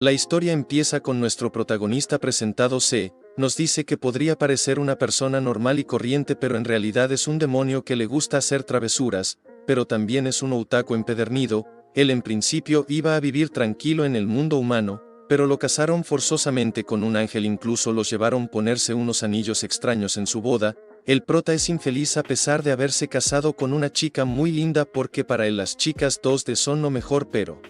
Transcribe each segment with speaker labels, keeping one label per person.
Speaker 1: La historia empieza con nuestro protagonista presentado C. Nos dice que podría parecer una persona normal y corriente, pero en realidad es un demonio que le gusta hacer travesuras, pero también es un otaku empedernido. Él en principio iba a vivir tranquilo en el mundo humano, pero lo casaron forzosamente con un ángel, incluso los llevaron a ponerse unos anillos extraños en su boda. El prota es infeliz a pesar de haberse casado con una chica muy linda, porque para él las chicas 2D son lo mejor, pero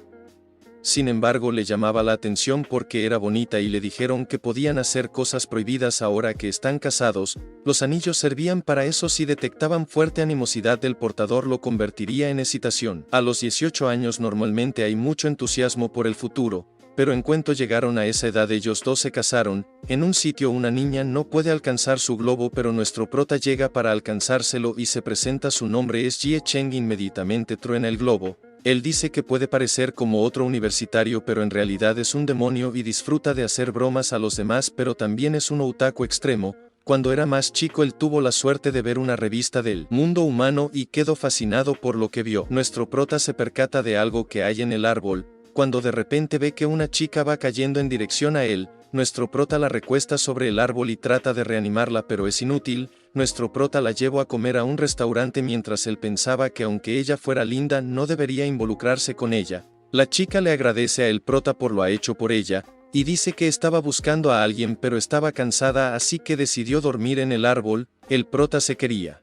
Speaker 1: sin embargo le llamaba la atención porque era bonita y le dijeron que podían hacer cosas prohibidas ahora que están casados. Los anillos servían para eso. Si detectaban fuerte animosidad del portador lo convertiría en excitación. A los 18 años normalmente hay mucho entusiasmo por el futuro, pero en cuanto llegaron a esa edad ellos dos se casaron. En un sitio una niña no puede alcanzar su globo, pero nuestro prota llega para alcanzárselo y se presenta. Su nombre es Jie Cheng. Inmediatamente truena el globo. Él dice que puede parecer como otro universitario, pero en realidad es un demonio y disfruta de hacer bromas a los demás, pero también es un otaku extremo. Cuando era más chico él tuvo la suerte de ver una revista del mundo humano y quedó fascinado por lo que vio. Nuestro prota se percata de algo que hay en el árbol, cuando de repente ve que una chica va cayendo en dirección a él. Nuestro prota la recuesta sobre el árbol y trata de reanimarla, pero es inútil. Nuestro prota la llevó a comer a un restaurante mientras él pensaba que aunque ella fuera linda no debería involucrarse con ella. La chica le agradece a el prota por lo hecho por ella, y dice que estaba buscando a alguien pero estaba cansada, así que decidió dormir en el árbol. El prota se quería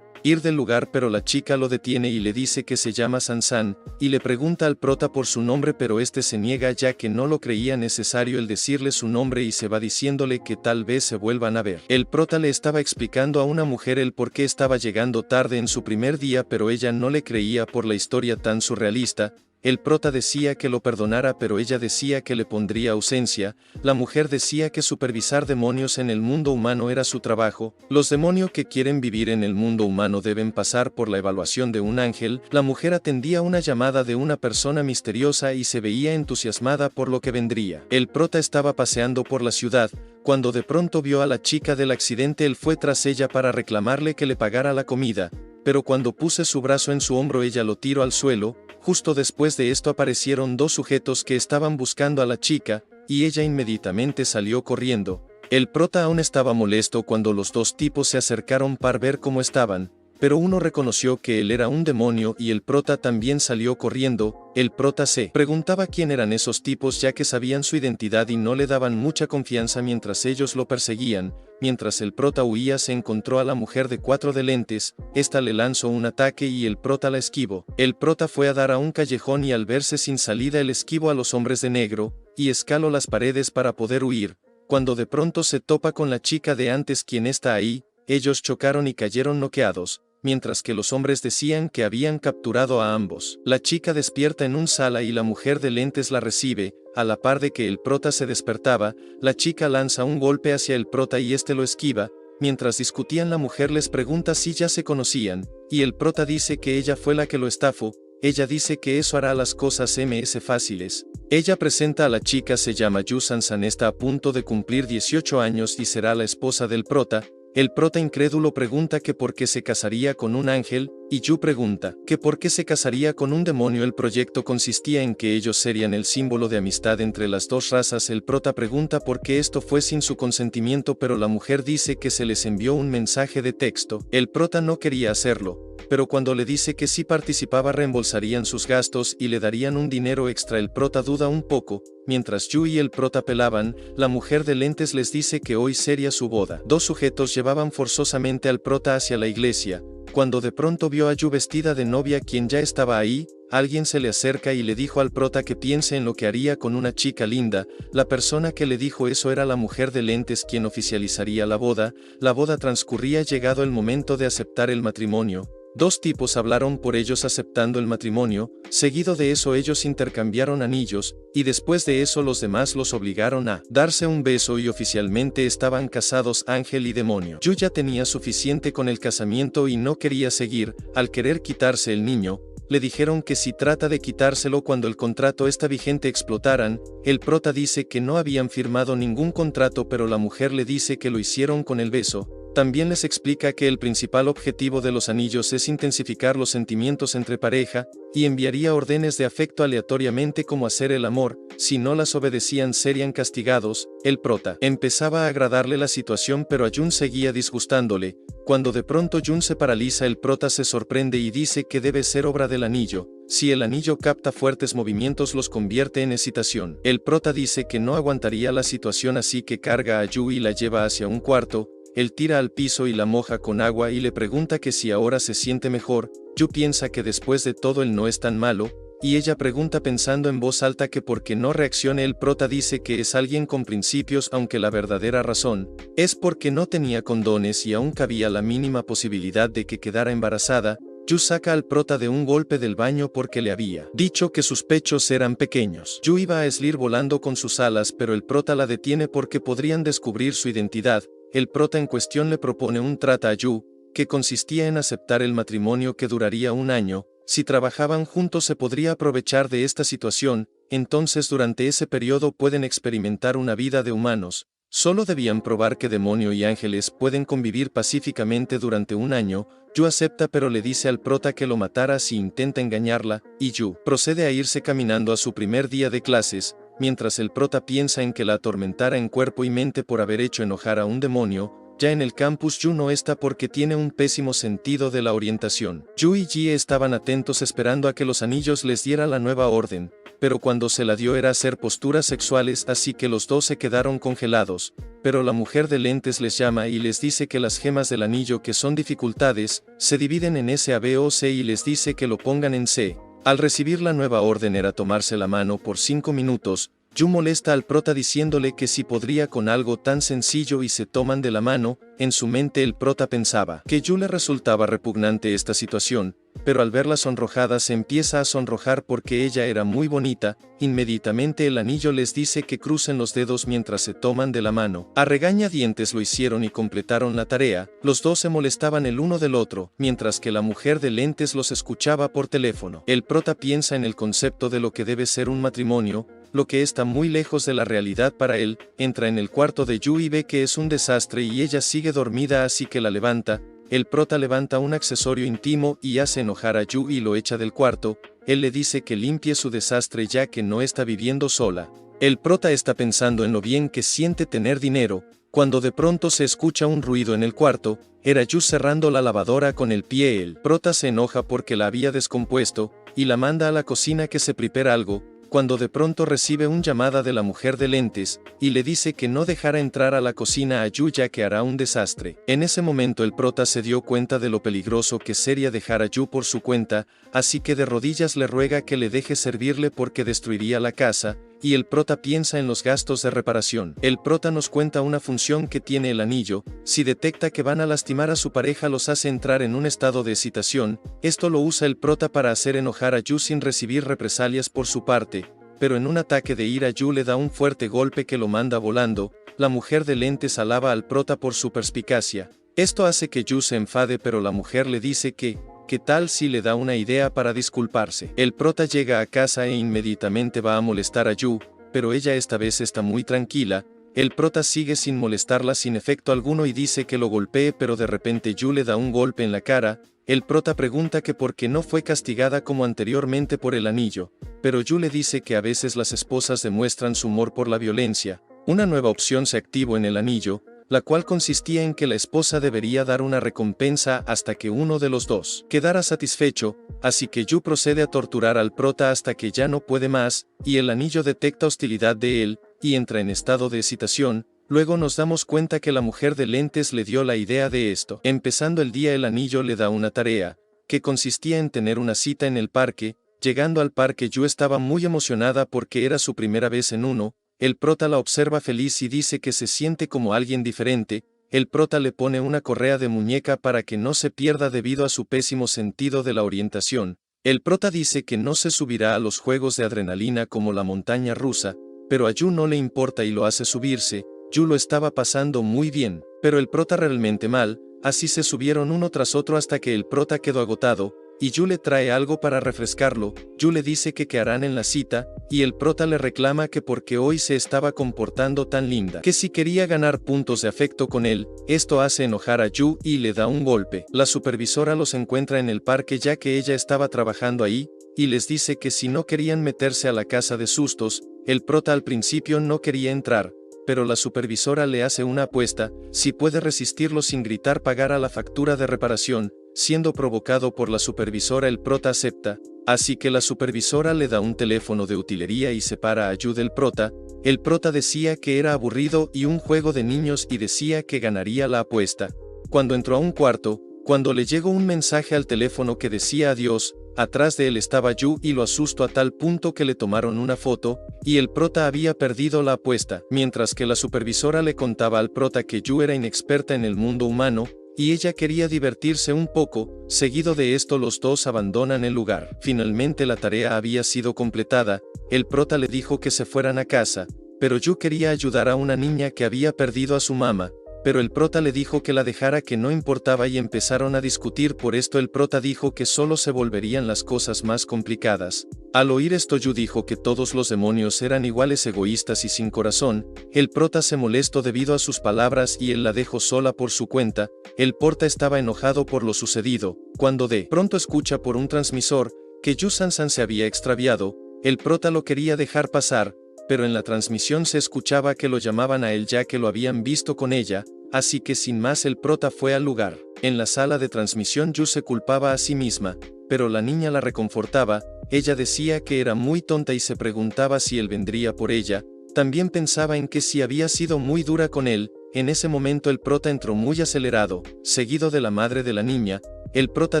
Speaker 1: ir del lugar, pero la chica lo detiene y le dice que se llama Sansan, y le pregunta al prota por su nombre, pero este se niega ya que no lo creía necesario el decirle su nombre y se va diciéndole que tal vez se vuelvan a ver. El prota le estaba explicando a una mujer el por qué estaba llegando tarde en su primer día, pero ella no le creía por la historia tan surrealista. El prota decía que lo perdonara, pero ella decía que le pondría ausencia. La mujer decía que supervisar demonios en el mundo humano era su trabajo. Los demonios que quieren vivir en el mundo humano deben pasar por la evaluación de un ángel. La mujer atendía una llamada de una persona misteriosa y se veía entusiasmada por lo que vendría. El prota estaba paseando por la ciudad, cuando de pronto vio a la chica del accidente. Él fue tras ella para reclamarle que le pagara la comida, pero cuando puse su brazo en su hombro ella lo tiró al suelo. Justo después de esto aparecieron dos sujetos que estaban buscando a la chica, y ella inmediatamente salió corriendo. El prota aún estaba molesto cuando los dos tipos se acercaron para ver cómo estaban, pero uno reconoció que él era un demonio y el prota también salió corriendo. El prota se preguntaba quién eran esos tipos, ya que sabían su identidad y no le daban mucha confianza mientras ellos lo perseguían. Mientras el prota huía se encontró a la mujer de 4 lentes. Esta le lanzó un ataque y el prota la esquivó. El prota fue a dar a un callejón y al verse sin salida él esquivó a los hombres de negro, y escaló las paredes para poder huir. Cuando de pronto se topa con la chica de antes, quien está ahí. Ellos chocaron y cayeron noqueados, mientras que los hombres decían que habían capturado a ambos. La chica despierta en un sala y la mujer de lentes la recibe. A la par de que el prota se despertaba, la chica lanza un golpe hacia el prota y este lo esquiva. Mientras discutían la mujer les pregunta si ya se conocían, y el prota dice que ella fue la que lo estafó. Ella dice que eso hará las cosas más fáciles. Ella presenta a la chica, se llama Yu Sansan, está a punto de cumplir 18 años y será la esposa del prota. El prota incrédulo pregunta que por qué se casaría con un ángel, y Yu pregunta que por qué se casaría con un demonio. El proyecto consistía en que ellos serían el símbolo de amistad entre las dos razas. El prota pregunta por qué esto fue sin su consentimiento, pero la mujer dice que se les envió un mensaje de texto. El prota no quería hacerlo, pero cuando le dice que si participaba reembolsarían sus gastos y le darían un dinero extra. El prota duda un poco. Mientras Yu y el prota pelaban, la mujer de lentes les dice que hoy sería su boda. Dos sujetos llevaban forzosamente al prota hacia la iglesia, cuando de pronto vio a Yu vestida de novia, quien ya estaba ahí. Alguien se le acerca y le dijo al prota que piense en lo que haría con una chica linda. La persona que le dijo eso era la mujer de lentes, quien oficializaría la boda. La boda transcurría. Llegado el momento de aceptar el matrimonio, dos tipos hablaron por ellos aceptando el matrimonio. Seguido de eso ellos intercambiaron anillos, y después de eso los demás los obligaron a darse un beso y oficialmente estaban casados ángel y demonio. Yu ya tenía suficiente con el casamiento y no quería seguir. Al querer quitarse el niño, le dijeron que si trata de quitárselo cuando el contrato está vigente explotaran. El prota dice que no habían firmado ningún contrato, pero la mujer le dice que lo hicieron con el beso. También les explica que el principal objetivo de los anillos es intensificar los sentimientos entre pareja, y enviaría órdenes de afecto aleatoriamente como hacer el amor, si no las obedecían serían castigados. El prota empezaba a agradarle la situación, pero a Jun seguía disgustándole. Cuando de pronto Jun se paraliza, el prota se sorprende y dice que debe ser obra del anillo. Si el anillo capta fuertes movimientos, los convierte en excitación. El prota dice que no aguantaría la situación, así que carga a Yu y la lleva hacia un cuarto. Él tira al piso y la moja con agua y le pregunta que si ahora se siente mejor. Yu piensa que después de todo él no es tan malo, y ella pregunta pensando en voz alta que por qué no reaccione. El prota dice que es alguien con principios, aunque la verdadera razón es porque no tenía condones y aún cabía la mínima posibilidad de que quedara embarazada. Yu saca al prota de un golpe del baño porque le había dicho que sus pechos eran pequeños. Yu iba a salir volando con sus alas, pero el prota la detiene porque podrían descubrir su identidad. El prota en cuestión le propone un trato a Yu, que consistía en aceptar el matrimonio que duraría un año. Si trabajaban juntos se podría aprovechar de esta situación, entonces durante ese periodo pueden experimentar una vida de humanos. Solo debían probar que demonio y ángeles pueden convivir pacíficamente durante un año. Yu acepta, pero le dice al prota que lo matará si intenta engañarla, y Yu procede a irse caminando a su primer día de clases, mientras el prota piensa en que la atormentara en cuerpo y mente por haber hecho enojar a un demonio. Ya en el campus, Yu no está porque tiene un pésimo sentido de la orientación. Yu y Ji estaban atentos esperando a que los anillos les diera la nueva orden, pero cuando se la dio era hacer posturas sexuales, así que los dos se quedaron congelados. Pero la mujer de lentes les llama y les dice que las gemas del anillo, que son dificultades, se dividen en S, A, B o C, y les dice que lo pongan en C. Al recibir la nueva orden era tomarse la mano por 5 minutos. Yu molesta al prota diciéndole que si podría con algo tan sencillo y se toman de la mano. En su mente el prota pensaba que Yu le resultaba repugnante esta situación, pero al verla sonrojada se empieza a sonrojar porque ella era muy bonita. Inmediatamente el anillo les dice que crucen los dedos mientras se toman de la mano. A regañadientes lo hicieron y completaron la tarea. Los dos se molestaban el uno del otro, mientras que la mujer de lentes los escuchaba por teléfono. El prota piensa en el concepto de lo que debe ser un matrimonio, lo que está muy lejos de la realidad para él. Entra en el cuarto de Yu y ve que es un desastre y ella sigue dormida, así que la levanta. El prota levanta un accesorio íntimo y hace enojar a Yu y lo echa del cuarto. Él le dice que limpie su desastre ya que no está viviendo sola. El prota está pensando en lo bien que siente tener dinero, cuando de pronto se escucha un ruido en el cuarto. Era Yu cerrando la lavadora con el pie. El prota se enoja porque la había descompuesto, y la manda a la cocina que se prepara algo, cuando de pronto recibe una llamada de la mujer de lentes, y le dice que no dejará entrar a la cocina a Yu ya que hará un desastre. En ese momento el prota se dio cuenta de lo peligroso que sería dejar a Yu por su cuenta, así que de rodillas le ruega que le deje servirle porque destruiría la casa, y el prota piensa en los gastos de reparación. El prota nos cuenta una función que tiene el anillo: si detecta que van a lastimar a su pareja los hace entrar en un estado de excitación. Esto lo usa el prota para hacer enojar a Yu sin recibir represalias por su parte, pero en un ataque de ira Yu le da un fuerte golpe que lo manda volando. La mujer de lentes alaba al prota por su perspicacia. Esto hace que Yu se enfade, pero la mujer le dice que ¿qué tal si le da una idea para disculparse? El prota llega a casa e inmediatamente va a molestar a Yu, pero ella esta vez está muy tranquila. El prota sigue sin molestarla sin efecto alguno y dice que lo golpee, pero de repente Yu le da un golpe en la cara. El prota pregunta que por qué no fue castigada como anteriormente por el anillo, pero Yu le dice que a veces las esposas demuestran su humor por la violencia. Una nueva opción se activó en el anillo, la cual consistía en que la esposa debería dar una recompensa hasta que uno de los dos quedara satisfecho, así que Yu procede a torturar al prota hasta que ya no puede más, y el anillo detecta hostilidad de él, y entra en estado de excitación. Luego nos damos cuenta que la mujer de lentes le dio la idea de esto. Empezando el día, el anillo le da una tarea, que consistía en tener una cita en el parque. Llegando al parque, Yu estaba muy emocionada porque era su primera vez en uno. El prota la observa feliz y dice que se siente como alguien diferente. El prota le pone una correa de muñeca para que no se pierda debido a su pésimo sentido de la orientación. El prota dice que no se subirá a los juegos de adrenalina como la montaña rusa, pero a Yu no le importa y lo hace subirse. Yu lo estaba pasando muy bien, pero el prota realmente mal, así se subieron uno tras otro hasta que el prota quedó agotado. y Yu le trae algo para refrescarlo. Yu le dice que harán en la cita, y el prota le reclama que porque hoy se estaba comportando tan linda, que si quería ganar puntos de afecto con él. Esto hace enojar a Yu y le da un golpe. La supervisora los encuentra en el parque ya que ella estaba trabajando ahí, y les dice que si no querían meterse a la casa de sustos. El prota al principio no quería entrar, pero la supervisora le hace una apuesta: si puede resistirlo sin gritar pagará la factura de reparación. Siendo provocado por la supervisora, el prota acepta, así que la supervisora le da un teléfono de utilería y separa a Yu del prota. El prota decía que era aburrido y un juego de niños y decía que ganaría la apuesta. Cuando entró a un cuarto, cuando le llegó un mensaje al teléfono que decía adiós, atrás de él estaba Yu y lo asustó a tal punto que le tomaron una foto, y el prota había perdido la apuesta. Mientras que la supervisora le contaba al prota que Yu era inexperta en el mundo humano, y ella quería divertirse un poco. Seguido de esto los dos abandonan el lugar. Finalmente la tarea había sido completada. El prota le dijo que se fueran a casa, pero Yu quería ayudar a una niña que había perdido a su mamá, pero el prota le dijo que la dejara, que no importaba, y empezaron a discutir. Por esto el prota dijo que solo se volverían las cosas más complicadas. Al oír esto Yu dijo que todos los demonios eran iguales, egoístas y sin corazón. El prota se molestó debido a sus palabras y él la dejó sola por su cuenta. El prota estaba enojado por lo sucedido, cuando de pronto escucha por un transmisor que Yu Sansan se había extraviado. El prota lo quería dejar pasar, pero en la transmisión se escuchaba que lo llamaban a él ya que lo habían visto con ella, así que sin más el prota fue al lugar. En la sala de transmisión Yu se culpaba a sí misma, pero la niña la reconfortaba. Ella decía que era muy tonta y se preguntaba si él vendría por ella. También pensaba en que si había sido muy dura con él. En ese momento el prota entró muy acelerado, seguido de la madre de la niña. El prota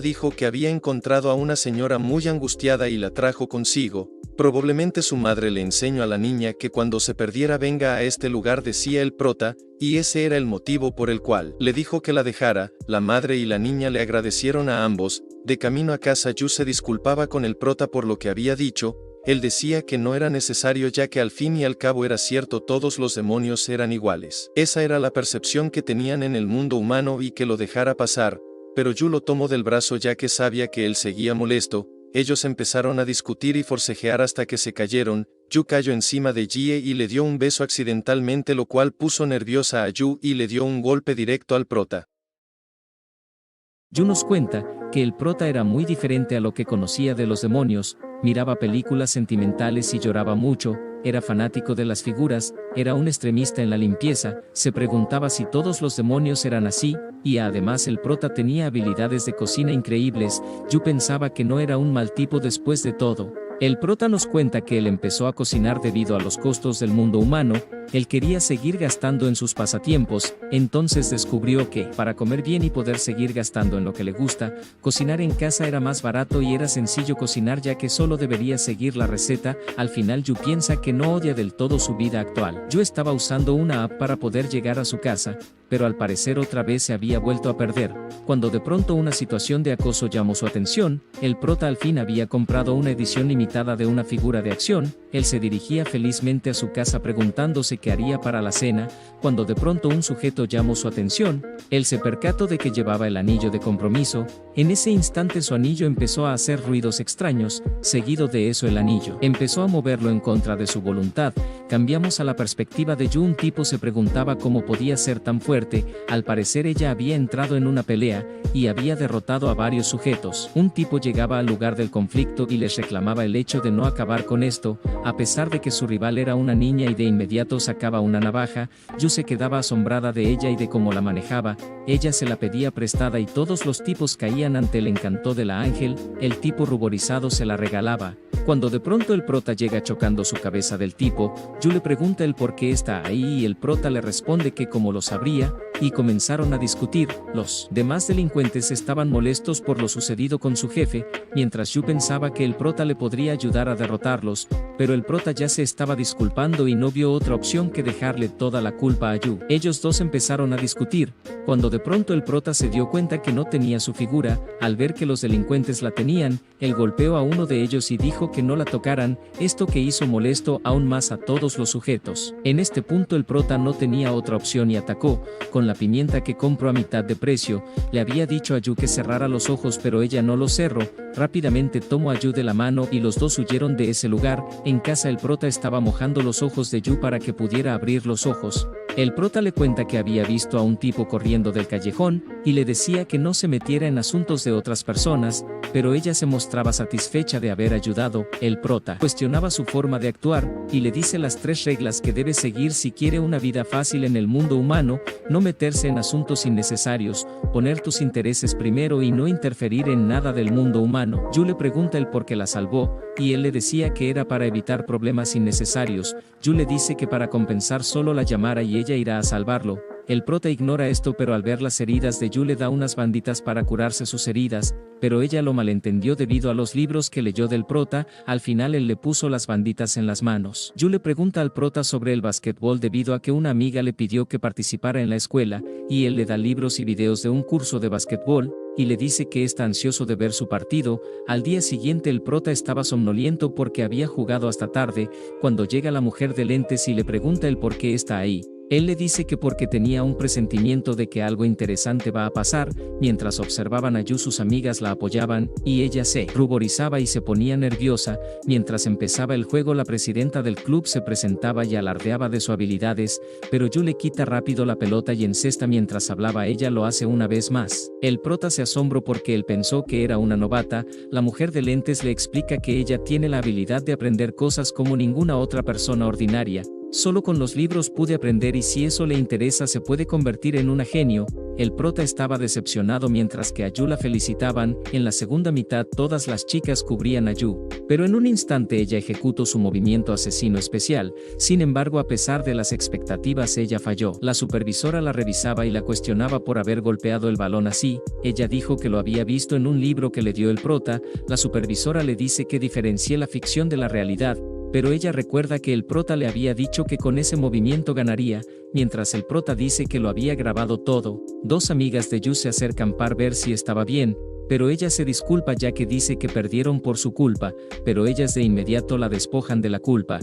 Speaker 1: dijo que había encontrado a una señora muy angustiada y la trajo consigo. Probablemente su madre le enseñó a la niña que cuando se perdiera venga a este lugar, decía el prota, y ese era el motivo por el cual le dijo que la dejara. La madre y la niña le agradecieron a ambos. De camino a casa Yu se disculpaba con el prota por lo que había dicho. Él decía que no era necesario ya que al fin y al cabo era cierto, todos los demonios eran iguales. Esa era la percepción que tenían en el mundo humano y que lo dejara pasar, pero Yu lo tomó del brazo ya que sabía que él seguía molesto. Ellos empezaron a discutir y forcejear hasta que se cayeron. Yu cayó encima de Jie y le dio un beso accidentalmente, lo cual puso nerviosa a Yu y le dio un golpe directo al prota.
Speaker 2: Yu nos cuenta que el prota era muy diferente a lo que conocía de los demonios. Miraba películas sentimentales y lloraba mucho, era fanático de las figuras, era un extremista en la limpieza, se preguntaba si todos los demonios eran así, y además el prota tenía habilidades de cocina increíbles. Yu pensaba que no era un mal tipo después de todo. El prota nos cuenta que él empezó a cocinar debido a los costos del mundo humano. Él quería seguir gastando en sus pasatiempos, entonces descubrió que, para comer bien y poder seguir gastando en lo que le gusta, cocinar en casa era más barato y era sencillo cocinar ya que solo debería seguir la receta. Al final Yu piensa que no odia del todo su vida actual. Yu estaba usando una app para poder llegar a su casa, pero al parecer otra vez se había vuelto a perder. Cuando de pronto una situación de acoso llamó su atención, el prota al fin había comprado una edición limitada de una figura de acción. Él se dirigía felizmente a su casa preguntándose qué haría para la cena, cuando de pronto un sujeto llamó su atención. Él se percató de que llevaba el anillo de compromiso. En ese instante su anillo empezó a hacer ruidos extraños, seguido de eso el anillo empezó a moverlo en contra de su voluntad. Cambiamos a la perspectiva de Yu. Un tipo se preguntaba cómo podía ser tan fuerte. Al parecer ella había entrado en una pelea y había derrotado a varios sujetos. Un tipo llegaba al lugar del conflicto y les reclamaba el hecho de no acabar con esto, a pesar de que su rival era una niña y de inmediato sacaba una navaja. Yu se quedaba asombrada de ella y de cómo la manejaba. Ella se la pedía prestada y todos los tipos caían ante el encanto de la ángel. El tipo ruborizado se la regalaba. Cuando de pronto el prota llega chocando su cabeza del tipo, Yu le pregunta el por qué está ahí y el prota le responde que cómo lo sabría, y comenzaron a discutir. Los demás delincuentes estaban molestos por lo sucedido con su jefe, mientras Yu pensaba que el prota le podría ayudar a derrotarlos, pero el prota ya se estaba disculpando y no vio otra opción que dejarle toda la culpa a Yu. Ellos dos empezaron a discutir, cuando de pronto el prota se dio cuenta que no tenía su figura. Al ver que los delincuentes la tenían, él golpeó a uno de ellos y dijo que no la tocaran, esto que hizo molesto aún más a todos los sujetos. En este punto el prota no tenía otra opción y atacó. Con la pimienta que compro a mitad de precio. Le había dicho a Yu que cerrara los ojos, pero ella no los cerró. Rápidamente tomó a Yu de la mano y los dos huyeron de ese lugar. En casa el prota estaba mojando los ojos de Yu para que pudiera abrir los ojos. El prota le cuenta que había visto a un tipo corriendo del callejón, y le decía que no se metiera en asuntos de otras personas, pero ella se mostraba satisfecha de haber ayudado. El prota cuestionaba su forma de actuar, y le dice las 3 reglas que debe seguir si quiere una vida fácil en el mundo humano: no meterse en asuntos innecesarios, poner tus intereses primero y no interferir en nada del mundo humano. Yu le pregunta el por qué la salvó, y él le decía que era para evitar problemas innecesarios. Yu le dice que para compensar solo la llamara y ella irá a salvarlo. El prota ignora esto, pero al ver las heridas de Yu le da unas banditas para curarse sus heridas, pero ella lo malentendió debido a los libros que leyó del prota. Al final él le puso las banditas en las manos. Yu le pregunta al prota sobre el basquetbol debido a que una amiga le pidió que participara en la escuela, y él le da libros y videos de un curso de basquetbol, y le dice que está ansioso de ver su partido. Al día siguiente el prota estaba somnoliento porque había jugado hasta tarde, cuando llega la mujer de lentes y le pregunta el por qué está ahí. Él le dice que porque tenía un presentimiento de que algo interesante va a pasar. Mientras observaban a Yu, sus amigas la apoyaban, y ella se ruborizaba y se ponía nerviosa. Mientras empezaba el juego, la presidenta del club se presentaba y alardeaba de sus habilidades, pero Yu le quita rápido la pelota y encesta. Mientras hablaba, ella lo hace una vez más. El prota se asombró porque él pensó que era una novata. La mujer de lentes le explica que ella tiene la habilidad de aprender cosas como ninguna otra persona ordinaria. Solo con los libros pude aprender, y si eso le interesa se puede convertir en una genio. El prota estaba decepcionado mientras que a Yu la felicitaban. En la segunda mitad todas las chicas cubrían a Yu, pero en un instante ella ejecutó su movimiento asesino especial. Sin embargo, a pesar de las expectativas, ella falló. La supervisora la revisaba y la cuestionaba por haber golpeado el balón así. Ella dijo que lo había visto en un libro que le dio el prota. La supervisora le dice que diferencie la ficción de la realidad, pero ella recuerda que el prota le había dicho que con ese movimiento ganaría, mientras el prota dice que lo había grabado todo. 2 amigas de Yu se acercan para ver si estaba bien, pero ella se disculpa ya que dice que perdieron por su culpa, pero ellas de inmediato la despojan de la culpa.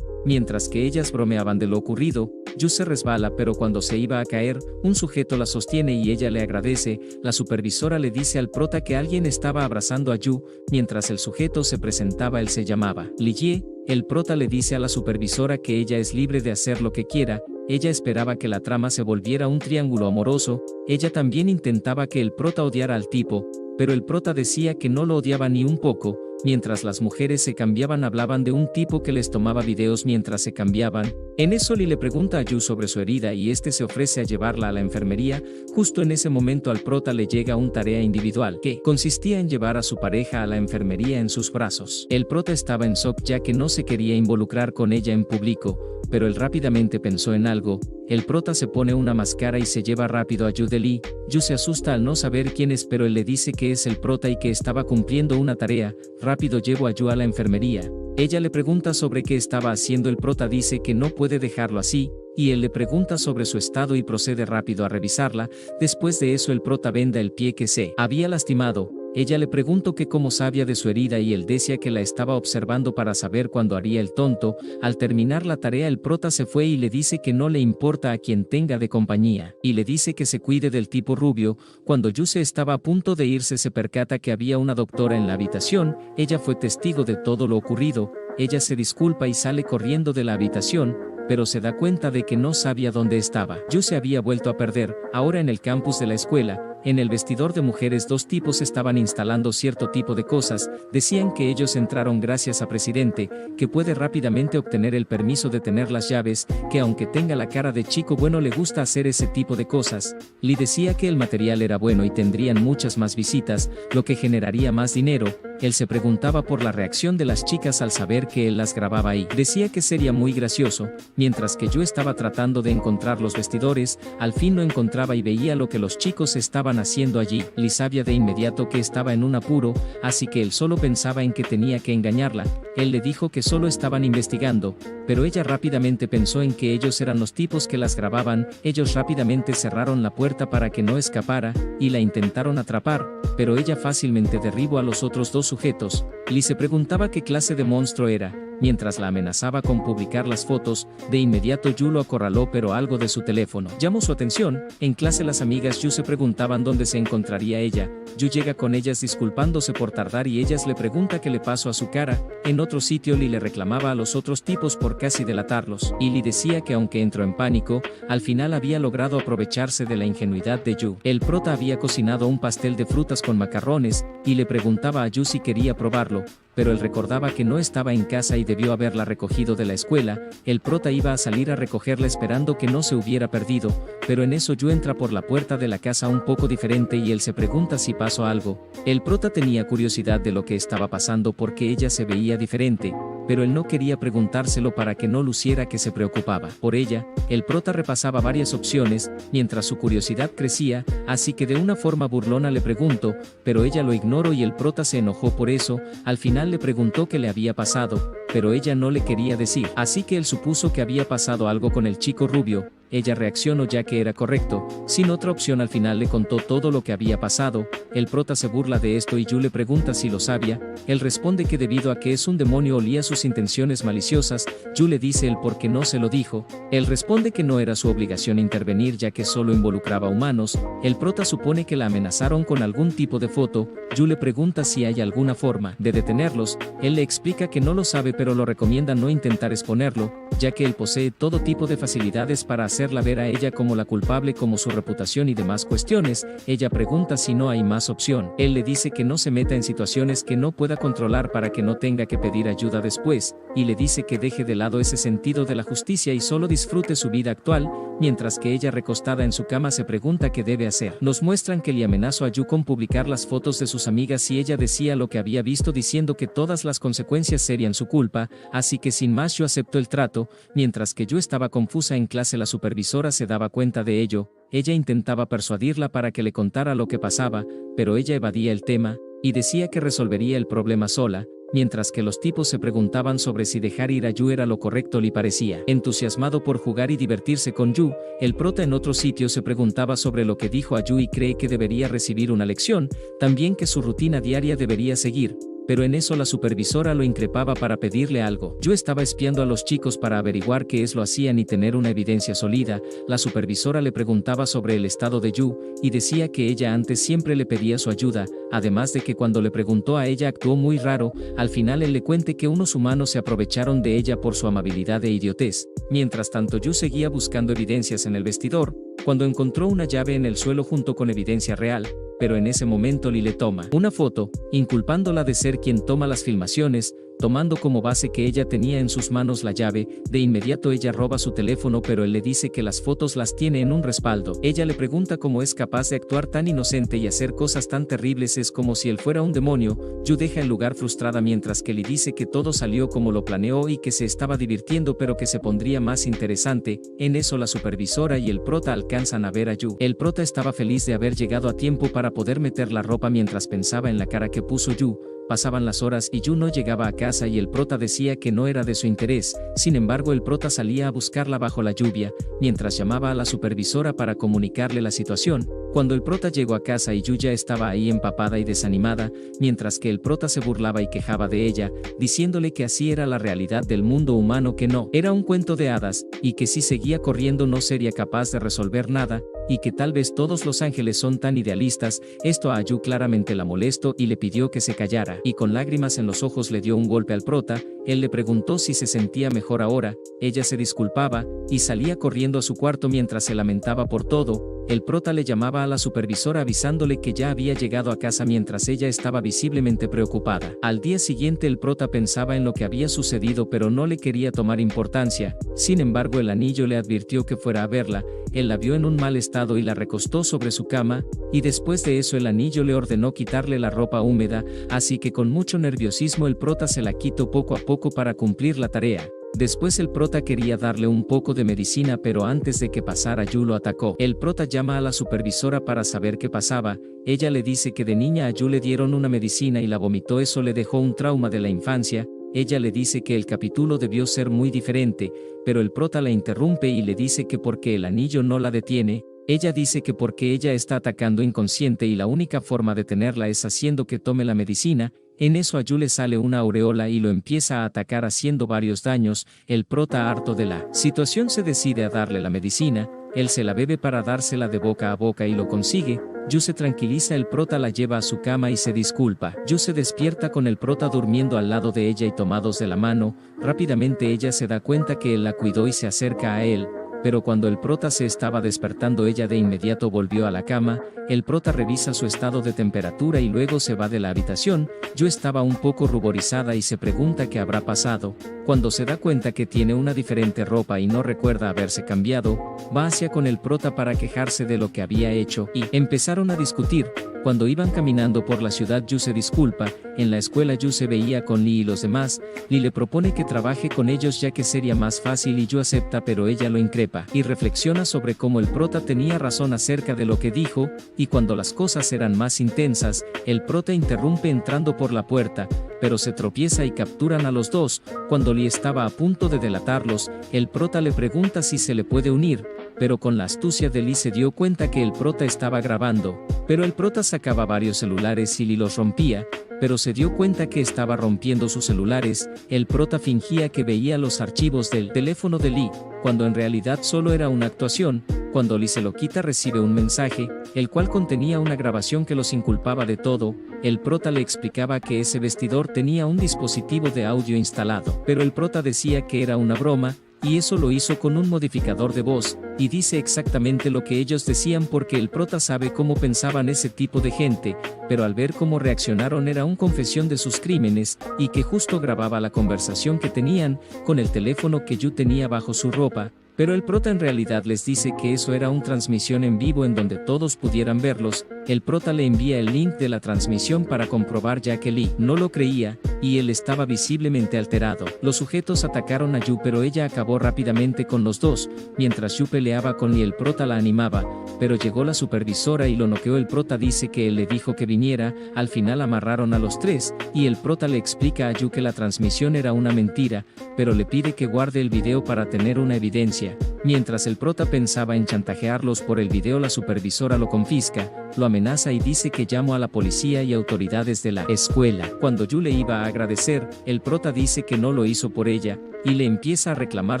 Speaker 2: Mientras que ellas bromeaban de lo ocurrido, Yu se resbala, pero cuando se iba a caer, un sujeto la sostiene y ella le agradece. La supervisora le dice al prota que alguien estaba abrazando a Yu. Mientras el sujeto se presentaba, él se llamaba Li Jie. El prota le dice a la supervisora que ella es libre de hacer lo que quiera. Ella esperaba que la trama se volviera un triángulo amoroso. Ella también intentaba que el prota odiara al tipo, pero el prota decía que no lo odiaba ni un poco. Mientras las mujeres se cambiaban, hablaban de un tipo que les tomaba videos mientras se cambiaban. En eso Li le pregunta a Yu sobre su herida y este se ofrece a llevarla a la enfermería. Justo en ese momento al prota le llega una tarea individual que consistía en llevar a su pareja a la enfermería en sus brazos. El prota estaba en shock ya que no se quería involucrar con ella en público, pero él rápidamente pensó en algo. El prota se pone una máscara y se lleva rápido a Yu de Li. Yu se asusta al no saber quién es, pero él le dice que es el prota y que estaba cumpliendo una tarea. Rápido llevo a Yu a la enfermería. Ella le pregunta sobre qué estaba haciendo. El prota dice que no puede dejarlo así, y él le pregunta sobre su estado y procede rápido a revisarla. Después de eso el prota venda el pie que se había lastimado. Ella le preguntó que cómo sabía de su herida y él decía que la estaba observando para saber cuándo haría el tonto. Al terminar la tarea el prota se fue y le dice que no le importa a quien tenga de compañía, y le dice que se cuide del tipo rubio. Cuando Yu se estaba a punto de irse se percata que había una doctora en la habitación. Ella fue testigo de todo lo ocurrido. Ella se disculpa y sale corriendo de la habitación, pero se da cuenta de que no sabía dónde estaba. Yu se había vuelto a perder. Ahora en el campus de la escuela, en el vestidor de mujeres, 2 tipos estaban instalando cierto tipo de cosas. Decían que ellos entraron gracias a presidente, que puede rápidamente obtener el permiso de tener las llaves, que aunque tenga la cara de chico bueno le gusta hacer ese tipo de cosas. Li decía que el material era bueno y tendrían muchas más visitas, lo que generaría más dinero. Él se preguntaba por la reacción de las chicas al saber que él las grababa ahí. Decía que sería muy gracioso. Mientras que Yu estaba tratando de encontrar los vestidores, al fin lo encontraba y veía lo que los chicos estaban haciendo allí. Li sabía de inmediato que estaba en un apuro, así que él solo pensaba en que tenía que engañarla. Él le dijo que solo estaban investigando, pero ella rápidamente pensó en que ellos eran los tipos que las grababan. Ellos rápidamente cerraron la puerta para que no escapara, y la intentaron atrapar, pero ella fácilmente derribó a los otros 2 sujetos. Li se preguntaba qué clase de monstruo era. mientras la amenazaba con publicar las fotos. De inmediato Yu lo acorraló, pero algo de su teléfono llamó su atención. En clase las amigas Yu se preguntaban dónde se encontraría ella. Yu llega con ellas disculpándose por tardar y ellas le pregunta qué le pasó a su cara. En otro sitio Lee le reclamaba a los otros tipos por casi delatarlos, y Lee decía que aunque entró en pánico, al final había logrado aprovecharse de la ingenuidad de Yu. El prota había cocinado un pastel de frutas con macarrones, y le preguntaba a Yu si quería probarlo, pero él recordaba que no estaba en casa y debió haberla recogido de la escuela. El prota iba a salir a recogerla esperando que no se hubiera perdido, pero en eso Yu entra por la puerta de la casa un poco diferente y él se pregunta si pasó algo. El prota tenía curiosidad de lo que estaba pasando porque ella se veía diferente, pero él no quería preguntárselo para que no luciera que se preocupaba por ella. El prota repasaba varias opciones, mientras su curiosidad crecía, así que de una forma burlona le preguntó, pero ella lo ignoró y el prota se enojó por eso. Al final le preguntó qué le había pasado, pero ella no le quería decir, así que él supuso que había pasado algo con el chico rubio. Ella reaccionó ya que era correcto, sin otra opción. Al final le contó todo lo que había pasado. El prota se burla de esto y Yu le pregunta si lo sabía. Él responde que debido a que es un demonio olía sus intenciones maliciosas. Yu le dice el por qué no se lo dijo. Él responde que no era su obligación intervenir ya que solo involucraba humanos. El prota supone que la amenazaron con algún tipo de foto. Yu le pregunta si hay alguna forma de detenerlos. Él le explica que no lo sabe, pero lo recomienda no intentar exponerlo, ya que él posee todo tipo de facilidades para hacerla ver a ella como la culpable, como su reputación y demás cuestiones. Ella pregunta si no hay más opción. Él le dice que no se meta en situaciones que no pueda controlar para que no tenga que pedir ayuda después, y le dice que deje de lado ese sentido de la justicia y solo disfrute su vida actual, mientras que ella recostada en su cama se pregunta qué debe hacer. Nos muestran que le amenazó a Yu con publicar las fotos de sus amigas si ella decía lo que había visto, diciendo que todas las consecuencias serían su culpa, así que sin más Yu aceptó el trato. Mientras que Yu estaba confusa en clase, la supervisora se daba cuenta de ello. Ella intentaba persuadirla para que le contara lo que pasaba, pero ella evadía el tema, y decía que resolvería el problema sola. Mientras que los tipos se preguntaban sobre si dejar ir a Yu era lo correcto, Lee parecía entusiasmado por jugar y divertirse con Yu. El prota en otro sitio se preguntaba sobre lo que dijo a Yu y cree que debería recibir una lección, también que su rutina diaria debería seguir. Pero en eso la supervisora lo increpaba para pedirle algo. Yu estaba espiando a los chicos para averiguar qué es lo hacían y tener una evidencia sólida. La supervisora le preguntaba sobre el estado de Yu, y decía que ella antes siempre le pedía su ayuda, además de que cuando le preguntó a ella actuó muy raro. Al final él le cuente que unos humanos se aprovecharon de ella por su amabilidad e idiotez. Mientras tanto Yu seguía buscando evidencias en el vestidor, cuando encontró una llave en el suelo junto con evidencia real. Pero en ese momento Lee le toma una foto, inculpándola de ser quien toma las filmaciones, tomando como base que ella tenía en sus manos la llave. De inmediato ella roba su teléfono, pero él le dice que las fotos las tiene en un respaldo. Ella le pregunta cómo es capaz de actuar tan inocente y hacer cosas tan terribles, es como si él fuera un demonio. Yu deja el lugar frustrada mientras que Lee dice que todo salió como lo planeó y que se estaba divirtiendo, pero que se pondría más interesante. En eso la supervisora y el prota alcanzan a ver a Yu. El prota estaba feliz de haber llegado a tiempo para poder meter la ropa mientras pensaba en la cara que puso Yu. Pasaban las horas y Yu no llegaba a casa y el prota decía que no era de su interés. Sin embargo, el prota salía a buscarla bajo la lluvia, mientras llamaba a la supervisora para comunicarle la situación. Cuando el prota llegó a casa y Yu ya estaba ahí empapada y desanimada, mientras que el prota se burlaba y quejaba de ella, diciéndole que así era la realidad del mundo humano, que no era un cuento de hadas, y que si seguía corriendo no sería capaz de resolver nada, y que tal vez todos los ángeles son tan idealistas. Esto a Yu claramente la molestó y le pidió que se callara, y con lágrimas en los ojos le dio un golpe al prota. Él le preguntó si se sentía mejor ahora. Ella se disculpaba y salía corriendo a su cuarto mientras se lamentaba por todo. El prota le llamaba a la supervisora avisándole que ya había llegado a casa mientras ella estaba visiblemente preocupada. Al día siguiente el prota pensaba en lo que había sucedido, pero no le quería tomar importancia. Sin embargo, el anillo le advirtió que fuera a verla. Él la vio en un mal estado y la recostó sobre su cama, y después de eso el anillo le ordenó quitarle la ropa húmeda, así que con mucho nerviosismo el prota se la quitó poco a poco para cumplir la tarea. Después el prota quería darle un poco de medicina, pero antes de que pasara Yu lo atacó. El prota llama a la supervisora para saber qué pasaba. Ella le dice que de niña a Yu le dieron una medicina y la vomitó, eso le dejó un trauma de la infancia. Ella le dice que el capítulo debió ser muy diferente, pero el prota la interrumpe y le dice que porque el anillo no la detiene. Ella dice que porque ella está atacando inconsciente y la única forma de tenerla es haciendo que tome la medicina. En eso a Yu le sale una aureola y lo empieza a atacar haciendo varios daños. El prota, harto de la situación, se decide a darle la medicina. Él se la bebe para dársela de boca a boca y lo consigue. Yu se tranquiliza, el prota la lleva a su cama y se disculpa. Yu se despierta con el prota durmiendo al lado de ella y tomados de la mano. Rápidamente ella se da cuenta que él la cuidó y se acerca a él. Pero cuando el prota se estaba despertando, ella de inmediato volvió a la cama. El prota revisa su estado de temperatura y luego se va de la habitación. Yu estaba un poco ruborizada y se pregunta qué habrá pasado. Cuando se da cuenta que tiene una diferente ropa y no recuerda haberse cambiado, va hacia con el prota para quejarse de lo que había hecho y empezaron a discutir. Cuando iban caminando por la ciudad, Yu se disculpa. En la escuela Yu se veía con Lee y los demás. Lee le propone que trabaje con ellos ya que sería más fácil y Yu acepta, pero ella lo increpa y reflexiona sobre cómo el prota tenía razón acerca de lo que dijo. Y cuando las cosas eran más intensas, el prota interrumpe entrando por la puerta, pero se tropieza y capturan a los dos. Cuando Lee estaba a punto de delatarlos, el prota le pregunta si se le puede unir, pero con la astucia de Lee se dio cuenta que el prota estaba grabando. Pero el prota sacaba varios celulares y Lee los rompía, pero se dio cuenta que estaba rompiendo sus celulares. El prota fingía que veía los archivos del teléfono de Lee, cuando en realidad solo era una actuación. Cuando Lee se lo quita, recibe un mensaje, el cual contenía una grabación que los inculpaba de todo. El prota le explicaba que ese vestidor tenía un dispositivo de audio instalado, pero el prota decía que era una broma, y eso lo hizo con un modificador de voz, y dice exactamente lo que ellos decían porque el prota sabe cómo pensaban ese tipo de gente, pero al ver cómo reaccionaron era una confesión de sus crímenes, y que justo grababa la conversación que tenían, con el teléfono que Yu tenía bajo su ropa. Pero el prota en realidad les dice que eso era una transmisión en vivo en donde todos pudieran verlos. El prota le envía el link de la transmisión para comprobar, ya que Lee no lo creía, y él estaba visiblemente alterado. Los sujetos atacaron a Yu, pero ella acabó rápidamente con los dos. Mientras Yu peleaba con Lee, el prota la animaba, pero llegó la supervisora y lo noqueó. El prota dice que él le dijo que viniera. Al final amarraron a los tres, y el prota le explica a Yu que la transmisión era una mentira, pero le pide que guarde el video para tener una evidencia. Mientras el prota pensaba en chantajearlos por el video, la supervisora lo confisca, lo amenaza y dice que llamó a la policía y autoridades de la escuela. Cuando Yu le iba a agradecer, el prota dice que no lo hizo por ella, y le empieza a reclamar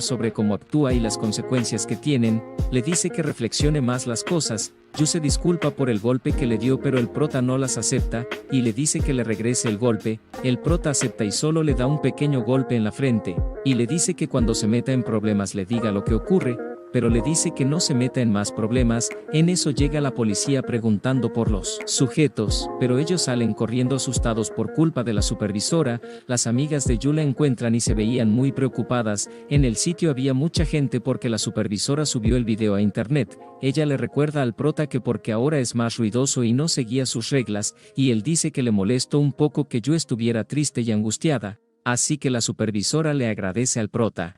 Speaker 2: sobre cómo actúa y las consecuencias que tienen. Le dice que reflexione más las cosas. Yu se disculpa por el golpe que le dio, pero el prota no las acepta, y le dice que le regrese el golpe. El prota acepta y solo le da un pequeño golpe en la frente, y le dice que cuando se meta en problemas le diga lo que ocurre, pero le dice que no se meta en más problemas. En eso llega la policía preguntando por los sujetos, pero ellos salen corriendo asustados por culpa de la supervisora. Las amigas de Yu la encuentran y se veían muy preocupadas. En el sitio había mucha gente porque la supervisora subió el video a internet. Ella le recuerda al prota que porque ahora es más ruidoso y no seguía sus reglas, y él dice que le molestó un poco que Yu estuviera triste y angustiada, así que la supervisora le agradece al prota.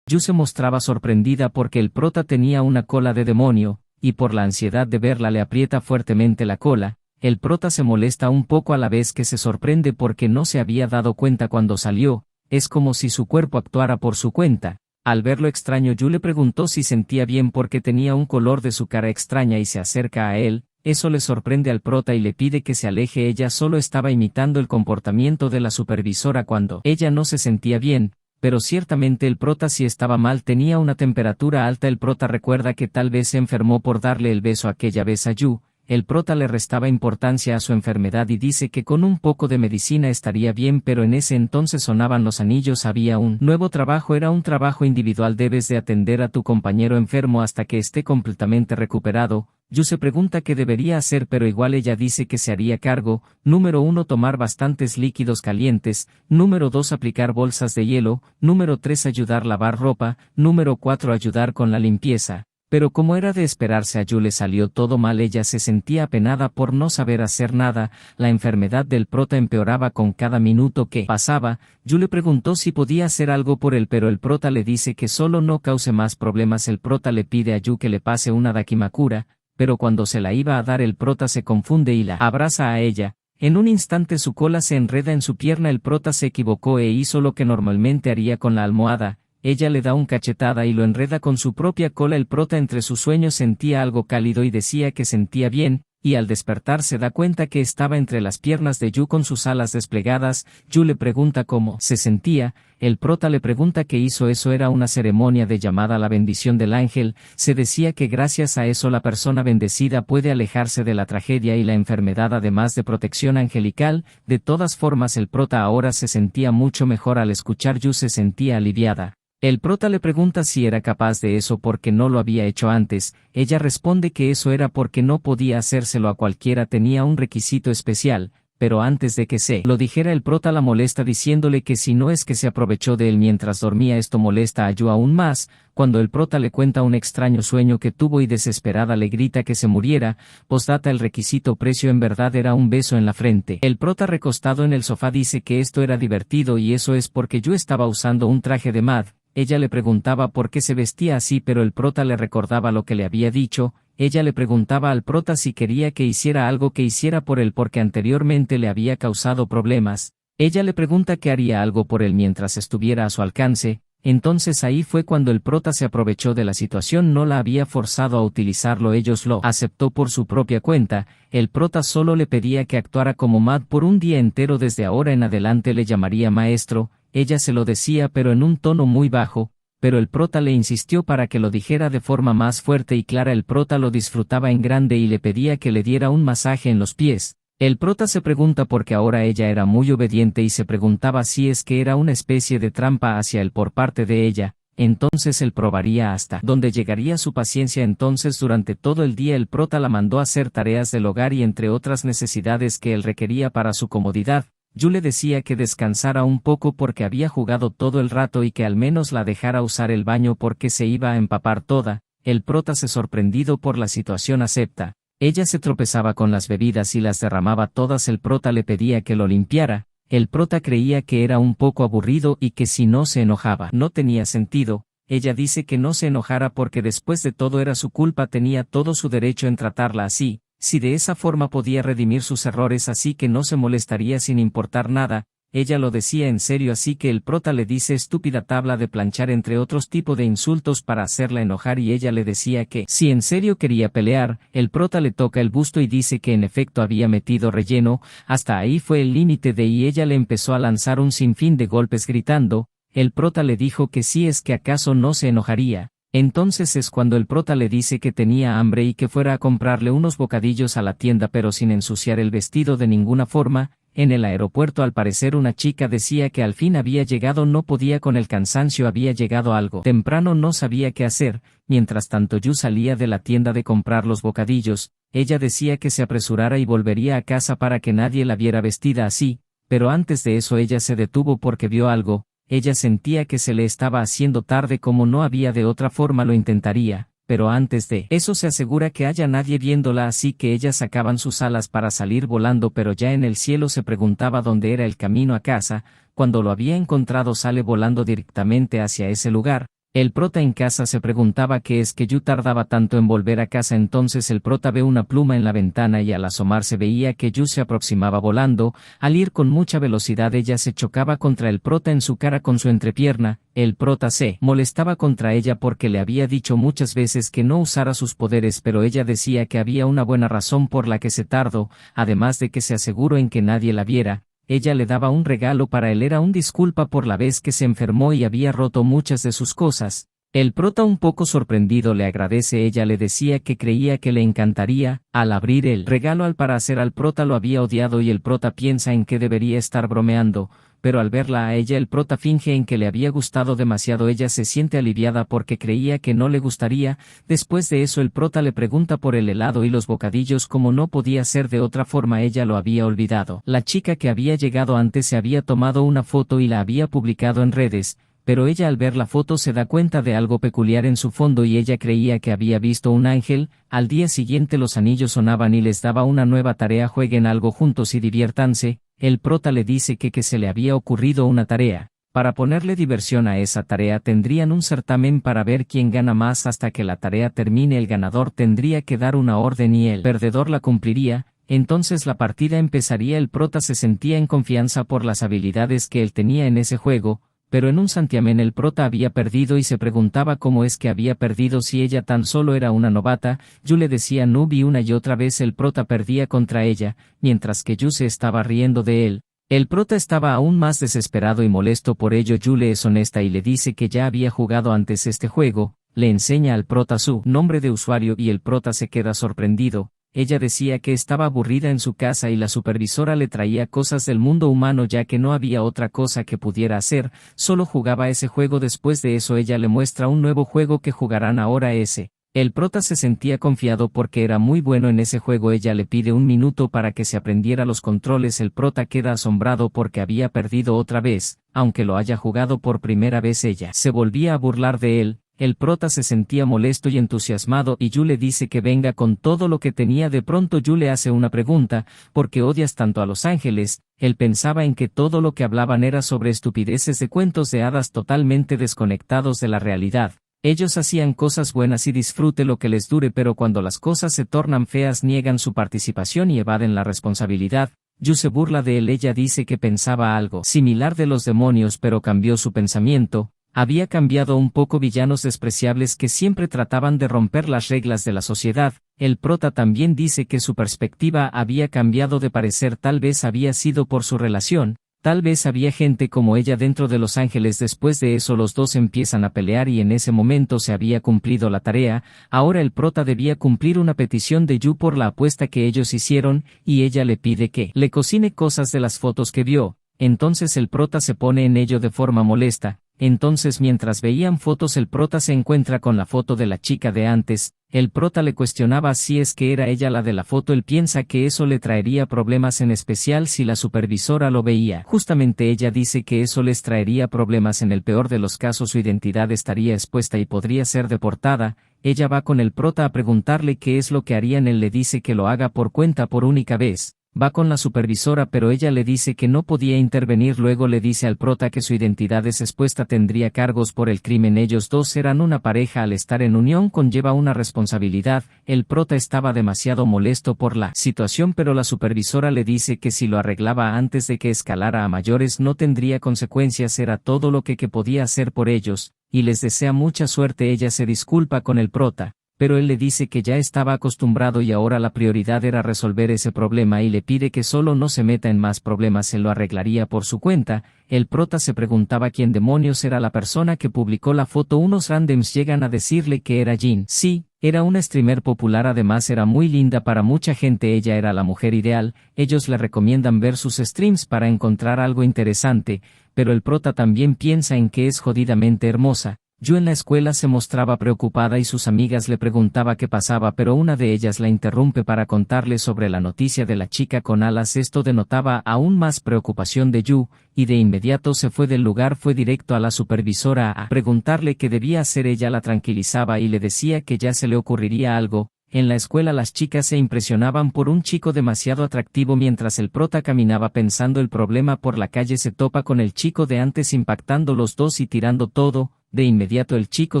Speaker 2: Yu se mostraba sorprendida porque el prota tenía una cola de demonio, y por la ansiedad de verla le aprieta fuertemente la cola. El prota se molesta un poco a la vez que se sorprende porque no se había dado cuenta cuando salió. Es como si su cuerpo actuara por su cuenta. Al verlo extraño, Yu le preguntó si sentía bien porque tenía un color de su cara extraña y se acerca a él. Eso le sorprende al prota y le pide que se aleje. Ella solo estaba imitando el comportamiento de la supervisora cuando ella no se sentía bien. Pero ciertamente el prota sí estaba mal, tenía una temperatura alta. El prota recuerda que tal vez se enfermó por darle el beso aquella vez a Yu. El prota le restaba importancia a su enfermedad y dice que con un poco de medicina estaría bien, pero en ese entonces sonaban los anillos. Había un nuevo trabajo, era un trabajo individual, debes de atender a tu compañero enfermo hasta que esté completamente recuperado. Yu se pregunta qué debería hacer, pero igual ella dice que se haría cargo. Número 1, tomar bastantes líquidos calientes. Número 2, aplicar bolsas de hielo. Número 3, ayudar a lavar ropa. Número 4, ayudar con la limpieza. Pero como era de esperarse, a Yu le salió todo mal. Ella se sentía apenada por no saber hacer nada. La enfermedad del prota empeoraba con cada minuto que pasaba. Yu le preguntó si podía hacer algo por él, pero el prota le dice que solo no cause más problemas. El prota le pide a Yu que le pase una dakimakura, pero cuando se la iba a dar el prota se confunde y la abraza a ella. En un instante su cola se enreda en su pierna. El prota se equivocó e hizo lo que normalmente haría con la almohada. Ella le da una cachetada y lo enreda con su propia cola. El prota entre sus sueños sentía algo cálido y decía que sentía bien. y al despertar se da cuenta que estaba entre las piernas de Yu con sus alas desplegadas. Yu le pregunta cómo se sentía, el prota le pregunta qué hizo. Eso era una ceremonia de llamada la bendición del ángel. Se decía que gracias a eso la persona bendecida puede alejarse de la tragedia y la enfermedad, además de protección angelical. De todas formas, el prota ahora se sentía mucho mejor al escuchar. Yu se sentía aliviada. El prota le pregunta si era capaz de eso porque no lo había hecho antes. Ella responde que eso era porque no podía hacérselo a cualquiera, tenía un requisito especial. Pero antes de que se lo dijera, el prota la molesta diciéndole que si no es que se aprovechó de él mientras dormía. Esto molesta a Yu aún más. Cuando el prota le cuenta un extraño sueño que tuvo y desesperada le grita que se muriera. Postdata: el requisito precio en verdad era un beso en la frente. El prota recostado en el sofá dice que esto era divertido y eso es porque Yu estaba usando un traje de Mad. Ella le preguntaba por qué se vestía así, pero el prota le recordaba lo que le había dicho. Ella le preguntaba al prota si quería que hiciera algo, que hiciera por él porque anteriormente le había causado problemas. Ella le pregunta que haría algo por él mientras estuviera a su alcance. Entonces ahí fue cuando el prota se aprovechó de la situación, no la había forzado a utilizarlo, ellos lo aceptó por su propia cuenta. El prota solo le pedía que actuara como Mad por un día entero, desde ahora en adelante le llamaría maestro. Ella se lo decía pero en un tono muy bajo, pero el prota le insistió para que lo dijera de forma más fuerte y clara. El prota lo disfrutaba en grande y le pedía que le diera un masaje en los pies. El prota se pregunta porque ahora ella era muy obediente y se preguntaba si es que era una especie de trampa hacia él por parte de ella. Entonces él probaría hasta dónde llegaría su paciencia. Entonces durante todo el día el prota la mandó a hacer tareas del hogar y entre otras necesidades que él requería para su comodidad. Yu le decía que descansara un poco porque había jugado todo el rato y que al menos la dejara usar el baño porque se iba a empapar toda. El prota, sorprendido por la situación, acepta. Ella se tropezaba con las bebidas y las derramaba todas. El prota le pedía que lo limpiara. El prota creía que era un poco aburrido y que si no se enojaba no tenía sentido. Ella dice que no se enojara porque después de todo era su culpa, tenía todo su derecho en tratarla así. Si de esa forma podía redimir sus errores, así que no se molestaría sin importar nada. Ella lo decía en serio, así que el prota le dice estúpida tabla de planchar entre otros tipos de insultos para hacerla enojar y ella le decía que si en serio quería pelear. El prota le toca el busto y dice que en efecto había metido relleno. Hasta ahí fue el límite de y ella le empezó a lanzar un sinfín de golpes gritando. El prota le dijo que si es que acaso no se enojaría. Entonces es cuando el prota le dice que tenía hambre y que fuera a comprarle unos bocadillos a la tienda pero sin ensuciar el vestido de ninguna forma. En el aeropuerto al parecer una chica decía que al fin había llegado, no podía con el cansancio, había llegado algo temprano, no sabía qué hacer. Mientras tanto Yu salía de la tienda de comprar los bocadillos. Ella decía que se apresurara y volvería a casa para que nadie la viera vestida así, pero antes de eso ella se detuvo porque vio algo. Ella sentía que se le estaba haciendo tarde, como no había de otra forma lo intentaría, pero antes de eso se asegura que haya nadie viéndola, así que ellas sacaban sus alas para salir volando, pero ya en el cielo se preguntaba dónde era el camino a casa. Cuando lo había encontrado sale volando directamente hacia ese lugar. El prota en casa se preguntaba qué es que Yu tardaba tanto en volver a casa. Entonces el prota ve una pluma en la ventana y al asomarse veía que Yu se aproximaba volando. Al ir con mucha velocidad ella se chocaba contra el prota en su cara con su entrepierna. El prota se molestaba contra ella porque le había dicho muchas veces que no usara sus poderes, pero ella decía que había una buena razón por la que se tardó, además de que se aseguró en que nadie la viera. Ella le daba un regalo para él, era un disculpa por la vez que se enfermó y había roto muchas de sus cosas. El prota, un poco sorprendido, le agradece. Ella le decía que creía que le encantaría. Al abrir el regalo, al parecer al prota lo había odiado y el prota piensa en que debería estar bromeando, pero al verla a ella el prota finge en que le había gustado demasiado. Ella se siente aliviada porque creía que no le gustaría. Después de eso el prota le pregunta por el helado y los bocadillos, como no podía ser de otra forma, ella lo había olvidado. La chica que había llegado antes se había tomado una foto y la había publicado en redes, pero ella al ver la foto se da cuenta de algo peculiar en su fondo y ella creía que había visto un ángel. Al día siguiente los anillos sonaban y les daba una nueva tarea: jueguen algo juntos y diviértanse. El prota le dice que se le había ocurrido una tarea. Para ponerle diversión a esa tarea tendrían un certamen para ver quién gana más. Hasta que la tarea termine el ganador tendría que dar una orden y el perdedor la cumpliría. Entonces la partida empezaría. El prota se sentía en confianza por las habilidades que él tenía en ese juego. pero en un santiamén el prota había perdido y se preguntaba cómo es que había perdido si ella tan solo era una novata. Yu le decía noob y una y otra vez el prota perdía contra ella, mientras que Yu se estaba riendo de él. El prota estaba aún más desesperado y molesto por ello. Yu le es honesta y le dice que ya había jugado antes este juego, le enseña al prota su nombre de usuario y el prota se queda sorprendido. Ella decía que estaba aburrida en su casa y la supervisora le traía cosas del mundo humano ya que no había otra cosa que pudiera hacer, solo jugaba ese juego. Después de eso ella le muestra un nuevo juego que jugarán ahora ese. El prota se sentía confiado porque era muy bueno en ese juego. Ella le pide un minuto para que se aprendiera los controles. El prota queda asombrado porque había perdido otra vez, aunque lo haya jugado por primera vez. Ella se volvía a burlar de él. El prota se sentía molesto y entusiasmado y Yu le dice que venga con todo lo que tenía. De pronto Yu le hace una pregunta: ¿por qué odias tanto a Los Ángeles? Él pensaba en que todo lo que hablaban era sobre estupideces de cuentos de hadas totalmente desconectados de la realidad. Ellos hacían cosas buenas y disfrute lo que les dure, pero cuando las cosas se tornan feas niegan su participación y evaden la responsabilidad. Yu se burla de él. Ella dice que pensaba algo similar de los demonios pero cambió su pensamiento. Había cambiado un poco, villanos despreciables que siempre trataban de romper las reglas de la sociedad. El prota también dice que su perspectiva había cambiado de parecer. Tal vez había sido por su relación, tal vez había gente como ella dentro de Los Ángeles. Después de eso los dos empiezan a pelear y en ese momento se había cumplido la tarea. Ahora el prota debía cumplir una petición de Yu por la apuesta que ellos hicieron, y ella le pide que le cocine cosas de las fotos que vio. Entonces el prota se pone en ello de forma molesta. Entonces mientras veían fotos el prota se encuentra con la foto de la chica de antes. El prota le cuestionaba si es que era ella la de la foto. Él piensa que eso le traería problemas, en especial si la supervisora lo veía. Justamente ella dice que eso les traería problemas. En el peor de los casos su identidad estaría expuesta y podría ser deportada. Ella va con el prota a preguntarle qué es lo que harían. Él le dice que lo haga por cuenta por única vez. Va con la supervisora pero ella le dice que no podía intervenir. Luego le dice al prota que su identidad es expuesta, tendría cargos por el crimen. Ellos dos eran una pareja, al estar en unión conlleva una responsabilidad. El prota estaba demasiado molesto por la situación pero la supervisora le dice que si lo arreglaba antes de que escalara a mayores no tendría consecuencias. Era todo lo que podía hacer por ellos, y les desea mucha suerte. Ella se disculpa con el prota, pero él le dice que ya estaba acostumbrado y ahora la prioridad era resolver ese problema y le pide que solo no se meta en más problemas, se lo arreglaría por su cuenta. El prota se preguntaba quién demonios era la persona que publicó la foto. Unos randoms llegan a decirle que era Jin. Sí, era una streamer popular, además era muy linda para mucha gente. Ella era la mujer ideal. Ellos le recomiendan ver sus streams para encontrar algo interesante, pero el prota también piensa en que es jodidamente hermosa. Yu en la escuela se mostraba preocupada y sus amigas le preguntaba qué pasaba, pero una de ellas la interrumpe para contarle sobre la noticia de la chica con alas. Esto denotaba aún más preocupación de Yu, y de inmediato se fue del lugar. Fue directo a la supervisora a preguntarle qué debía hacer. Ella la tranquilizaba y le decía que ya se le ocurriría algo. En la escuela las chicas se impresionaban por un chico demasiado atractivo. Mientras el prota caminaba pensando el problema por la calle, se topa con el chico de antes, impactando los dos y tirando todo. De inmediato el chico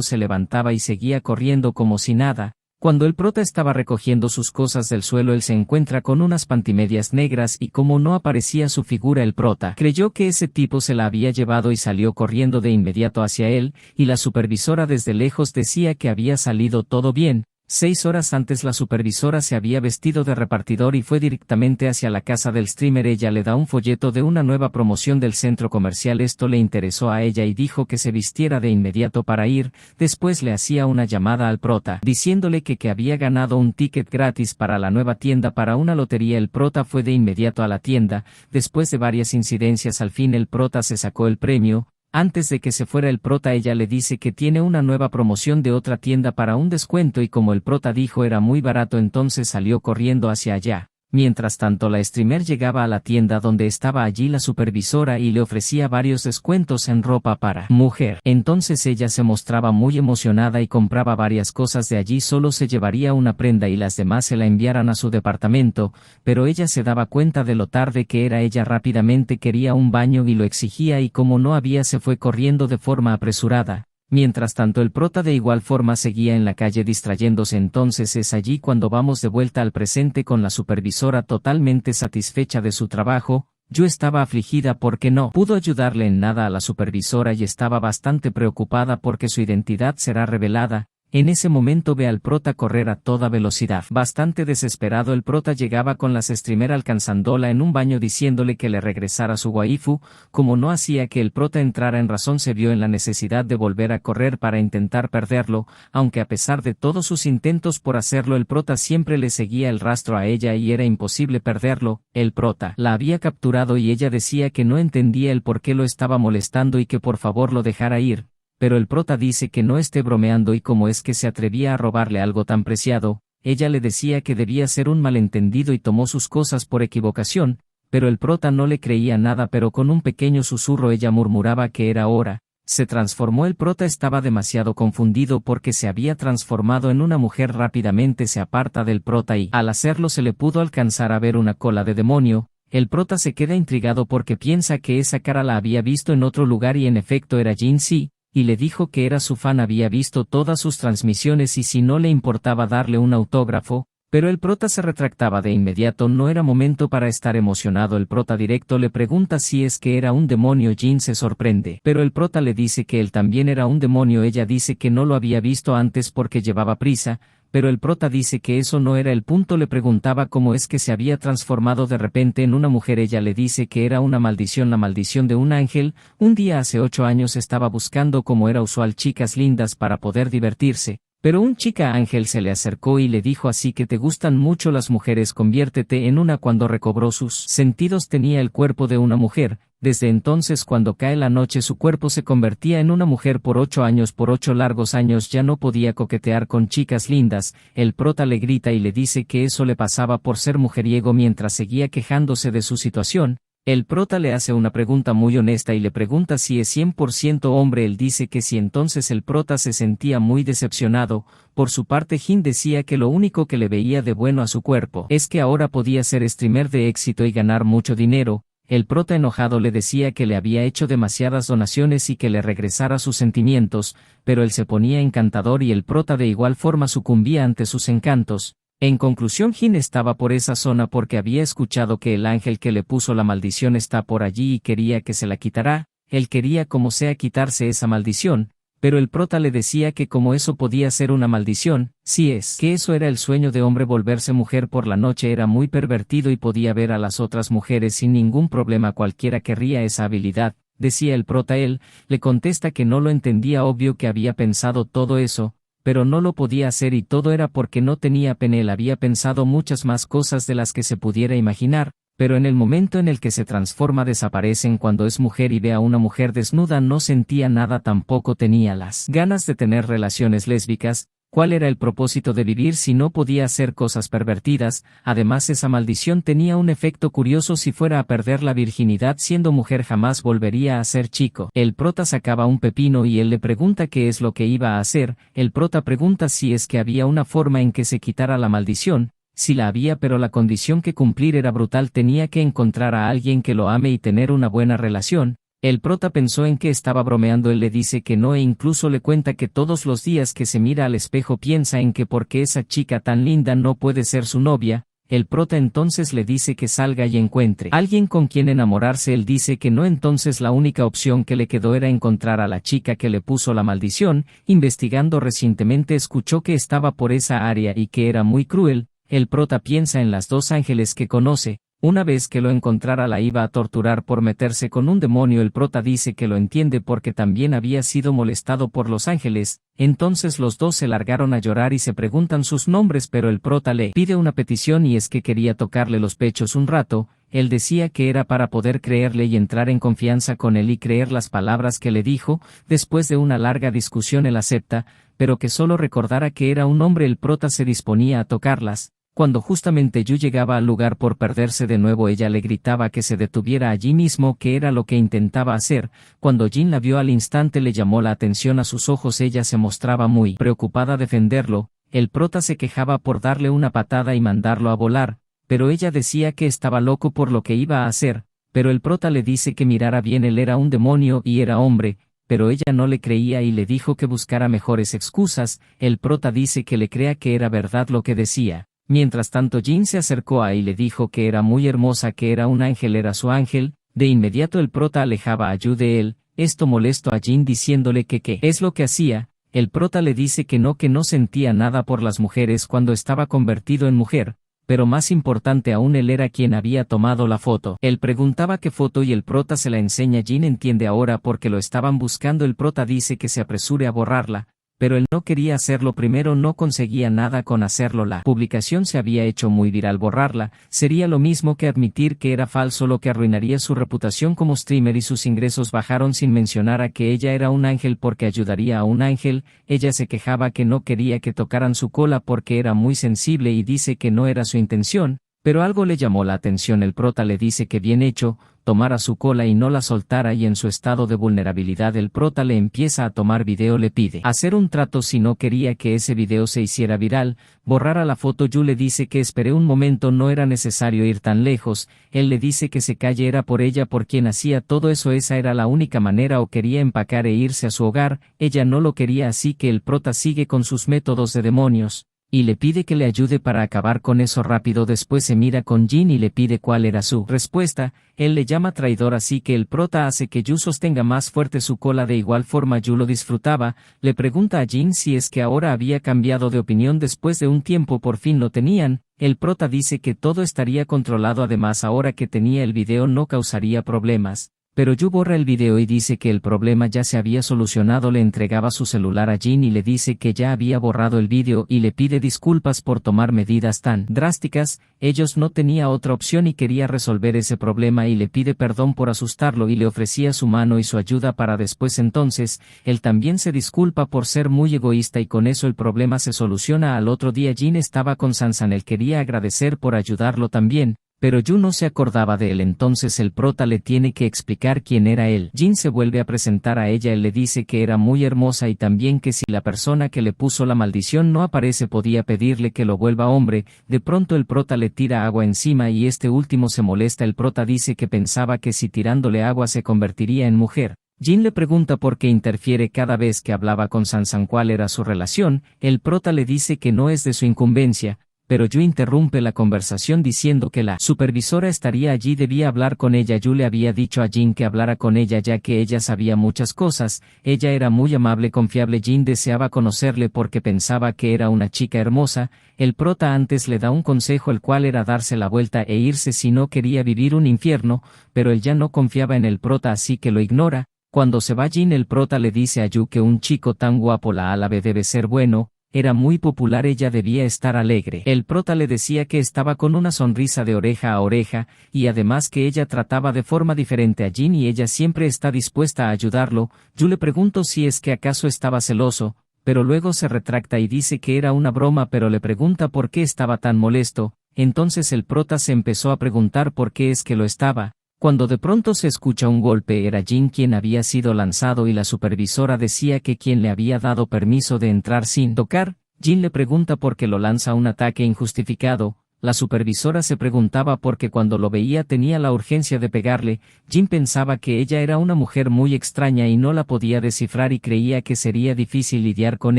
Speaker 2: se levantaba y seguía corriendo como si nada. Cuando el prota estaba recogiendo sus cosas del suelo, él se encuentra con unas pantimedias negras y como no aparecía su figura, el prota creyó que ese tipo se la había llevado y salió corriendo de inmediato hacia él, y la supervisora desde lejos decía que había salido todo bien. 6 horas antes la supervisora se había vestido de repartidor y fue directamente hacia la casa del streamer. Ella le da un folleto de una nueva promoción del centro comercial. Esto le interesó a ella y dijo que se vistiera de inmediato para ir. Después le hacía una llamada al prota, diciéndole que había ganado un ticket gratis para la nueva tienda para una lotería. El prota fue de inmediato a la tienda. Después de varias incidencias, al fin el prota se sacó el premio. Antes de que se fuera el prota, ella le dice que tiene una nueva promoción de otra tienda para un descuento, y como el prota dijo era muy barato, entonces salió corriendo hacia allá. Mientras tanto la streamer llegaba a la tienda donde estaba allí la supervisora y le ofrecía varios descuentos en ropa para mujer. Entonces ella se mostraba muy emocionada y compraba varias cosas de allí. Solo se llevaría una prenda y las demás se la enviaran a su departamento, pero ella se daba cuenta de lo tarde que era. Ella rápidamente quería un baño y lo exigía, y como no había se fue corriendo de forma apresurada. Mientras tanto el prota de igual forma seguía en la calle distrayéndose. Entonces es allí cuando vamos de vuelta al presente con la supervisora totalmente satisfecha de su trabajo. Yo estaba afligida porque no pudo ayudarle en nada a la supervisora y estaba bastante preocupada porque su identidad será revelada. En ese momento ve al prota correr a toda velocidad. Bastante desesperado, el prota llegaba con la streamer alcanzándola en un baño diciéndole que le regresara su waifu. Como no hacía que el prota entrara en razón, se vio en la necesidad de volver a correr para intentar perderlo, aunque a pesar de todos sus intentos por hacerlo, el prota siempre le seguía el rastro a ella y era imposible perderlo. El prota la había capturado y ella decía que no entendía el por qué lo estaba molestando y que por favor lo dejara ir. Pero el prota dice que no esté bromeando y cómo es que se atrevía a robarle algo tan preciado. Ella le decía que debía ser un malentendido y tomó sus cosas por equivocación, pero el prota no le creía nada, pero con un pequeño susurro ella murmuraba que era hora. Se transformó. El prota estaba demasiado confundido porque se había transformado en una mujer. Rápidamente se aparta del prota y al hacerlo se le pudo alcanzar a ver una cola de demonio. El prota se queda intrigado porque piensa que esa cara la había visto en otro lugar y en efecto era Jin Si. Y le dijo que era su fan, había visto todas sus transmisiones y si no le importaba darle un autógrafo, pero el prota se retractaba de inmediato. No era momento para estar emocionado. El prota directo le pregunta si es que era un demonio. Jin se sorprende, pero el prota le dice que él también era un demonio. Ella dice que no lo había visto antes porque llevaba prisa, pero el prota dice que eso no era el punto. Le preguntaba cómo es que se había transformado de repente en una mujer. Ella le dice que era una maldición, la maldición de un ángel. Un día hace 8 años estaba buscando, como era usual, chicas lindas para poder divertirse, pero un chica ángel se le acercó y le dijo: así que te gustan mucho las mujeres, conviértete en una. Cuando recobró sus sentidos tenía el cuerpo de una mujer. Desde entonces, cuando cae la noche, su cuerpo se convertía en una mujer. Por 8 años, por 8 largos años, ya no podía coquetear con chicas lindas. El prota le grita y le dice que eso le pasaba por ser mujeriego. Mientras seguía quejándose de su situación, el prota le hace una pregunta muy honesta y le pregunta si es 100% hombre. Él dice que sí. Entonces el prota se sentía muy decepcionado. Por su parte, Jin decía que lo único que le veía de bueno a su cuerpo es que ahora podía ser streamer de éxito y ganar mucho dinero. El prota, enojado, le decía que le había hecho demasiadas donaciones y que le regresara sus sentimientos, pero él se ponía encantador y el prota de igual forma sucumbía ante sus encantos. En conclusión, Jin estaba por esa zona porque había escuchado que el ángel que le puso la maldición está por allí y quería que se la quitara. Él quería como sea quitarse esa maldición, pero el prota le decía que como eso podía ser una maldición, si es que eso era el sueño de hombre, volverse mujer por la noche, era muy pervertido y podía ver a las otras mujeres sin ningún problema. Cualquiera querría esa habilidad, decía el prota. Él le contesta que no lo entendía, obvio que había pensado todo eso, pero no lo podía hacer y todo era porque no tenía pene. Él había pensado muchas más cosas de las que se pudiera imaginar, pero en el momento en el que se transforma desaparecen. Cuando es mujer y ve a una mujer desnuda no sentía nada, tampoco tenía las ganas de tener relaciones lésbicas. ¿Cuál era el propósito de vivir si no podía hacer cosas pervertidas? Además, esa maldición tenía un efecto curioso: si fuera a perder la virginidad siendo mujer jamás volvería a ser chico. El prota sacaba un pepino y él le pregunta qué es lo que iba a hacer. El prota pregunta si es que había una forma en que se quitara la maldición. Sí la había, pero la condición que cumplir era brutal: tenía que encontrar a alguien que lo ame y tener una buena relación. El prota pensó en que estaba bromeando. Él le dice que no e incluso le cuenta que todos los días que se mira al espejo piensa en que porque esa chica tan linda no puede ser su novia. El prota entonces le dice que salga y encuentre a alguien con quien enamorarse. Él dice que no, entonces la única opción que le quedó era encontrar a la chica que le puso la maldición. Investigando recientemente escuchó que estaba por esa área y que era muy cruel. El prota piensa en las 2 ángeles que conoce. Una vez que lo encontrara la iba a torturar por meterse con un demonio. El prota dice que lo entiende porque también había sido molestado por los ángeles. Entonces los dos se largaron a llorar y se preguntan sus nombres, pero el prota le pide una petición y es que quería tocarle los pechos un rato. Él decía que era para poder creerle y entrar en confianza con él y creer las palabras que le dijo. Después de una larga discusión él acepta, pero que solo recordara que era un hombre. El prota se disponía a tocarlas. Cuando justamente Yu llegaba al lugar por perderse de nuevo, ella le gritaba que se detuviera allí mismo, que era lo que intentaba hacer. Cuando Jin la vio al instante le llamó la atención a sus ojos. Ella se mostraba muy preocupada de defenderlo. El prota se quejaba por darle una patada y mandarlo a volar, pero ella decía que estaba loco por lo que iba a hacer. Pero el prota le dice que mirara bien, él era un demonio y era hombre, pero ella no le creía y le dijo que buscara mejores excusas. El prota dice que le crea que era verdad lo que decía. Mientras tanto Jin se acercó a y le dijo que era muy hermosa, que era un ángel, era su ángel. De inmediato el prota alejaba a Yu de él. Esto molestó a Jin diciéndole que qué es lo que hacía. El prota le dice que no sentía nada por las mujeres cuando estaba convertido en mujer, pero más importante aún él era quien había tomado la foto. Él preguntaba qué foto y el prota se la enseña. Jin entiende ahora porque lo estaban buscando. El prota dice que se apresure a borrarla, pero él no quería hacerlo primero, no conseguía nada con hacerlo. La publicación se había hecho muy viral. Borrarla sería lo mismo que admitir que era falso, lo que arruinaría su reputación como streamer, y sus ingresos bajaron, sin mencionar a que ella era un ángel porque ayudaría a un ángel. Ella se quejaba que no quería que tocaran su cola porque era muy sensible y dice que no era su intención, pero algo le llamó la atención. El prota le dice que bien hecho, tomara su cola y no la soltara, y en su estado de vulnerabilidad el prota le empieza a tomar video. Le pide hacer un trato si no quería que ese video se hiciera viral, borrara la foto. Yu le dice que espere un momento, no era necesario ir tan lejos. Él le dice que se calle, era por ella por quien hacía todo eso, esa era la única manera, o quería empacar e irse a su hogar. Ella no lo quería, así que el prota sigue con sus métodos de demonios y le pide que le ayude para acabar con eso rápido. Después se mira con Jin y le pide cuál era su respuesta. Él le llama traidor, así que el prota hace que Yu sostenga más fuerte su cola. De igual forma Yu lo disfrutaba. Le pregunta a Jin si es que ahora había cambiado de opinión después de un tiempo. Por fin lo tenían. El prota dice que todo estaría controlado, además ahora que tenía el video no causaría problemas. Pero Yu borra el video y dice que el problema ya se había solucionado. Le entregaba su celular a Jin y le dice que ya había borrado el video y le pide disculpas por tomar medidas tan drásticas. Ellos no tenía otra opción y quería resolver ese problema, y le pide perdón por asustarlo y le ofrecía su mano y su ayuda para después. Entonces, él también se disculpa por ser muy egoísta y con eso el problema se soluciona. Al otro día Jin estaba con Sansan. Él quería agradecer por ayudarlo también, pero Yu no se acordaba de él. Entonces el prota le tiene que explicar quién era él. Jin se vuelve a presentar a ella. Él le dice que era muy hermosa y también que si la persona que le puso la maldición no aparece podía pedirle que lo vuelva hombre. De pronto el prota le tira agua encima y este último se molesta. El prota dice que pensaba que si tirándole agua se convertiría en mujer. Jin le pregunta por qué interfiere cada vez que hablaba con Sansan, cuál era su relación. El prota le dice que no es de su incumbencia, pero Yu interrumpe la conversación diciendo que la supervisora estaría allí, debía hablar con ella. Yu le había dicho a Jin que hablara con ella ya que ella sabía muchas cosas. Ella era muy amable, confiable. Jin deseaba conocerle porque pensaba que era una chica hermosa. El prota antes le da un consejo, el cual era darse la vuelta e irse si no quería vivir un infierno, pero él ya no confiaba en el prota, así que lo ignora. Cuando se va Jin, el prota le dice a Yu que un chico tan guapo la árabe debe ser bueno. Era muy popular, ella debía estar alegre. El prota le decía que estaba con una sonrisa de oreja a oreja, y además que ella trataba de forma diferente a Jin y ella siempre está dispuesta a ayudarlo. Yu le preguntó si es que acaso estaba celoso, pero luego se retracta y dice que era una broma, pero le pregunta por qué estaba tan molesto. Entonces el prota se empezó a preguntar por qué es que lo estaba. Cuando de pronto se escucha un golpe, era Jin quien había sido lanzado y la supervisora decía que quien le había dado permiso de entrar sin tocar. Jin le pregunta por qué lo lanza un ataque injustificado. La supervisora se preguntaba porque cuando lo veía tenía la urgencia de pegarle. Jin pensaba que ella era una mujer muy extraña y no la podía descifrar y creía que sería difícil lidiar con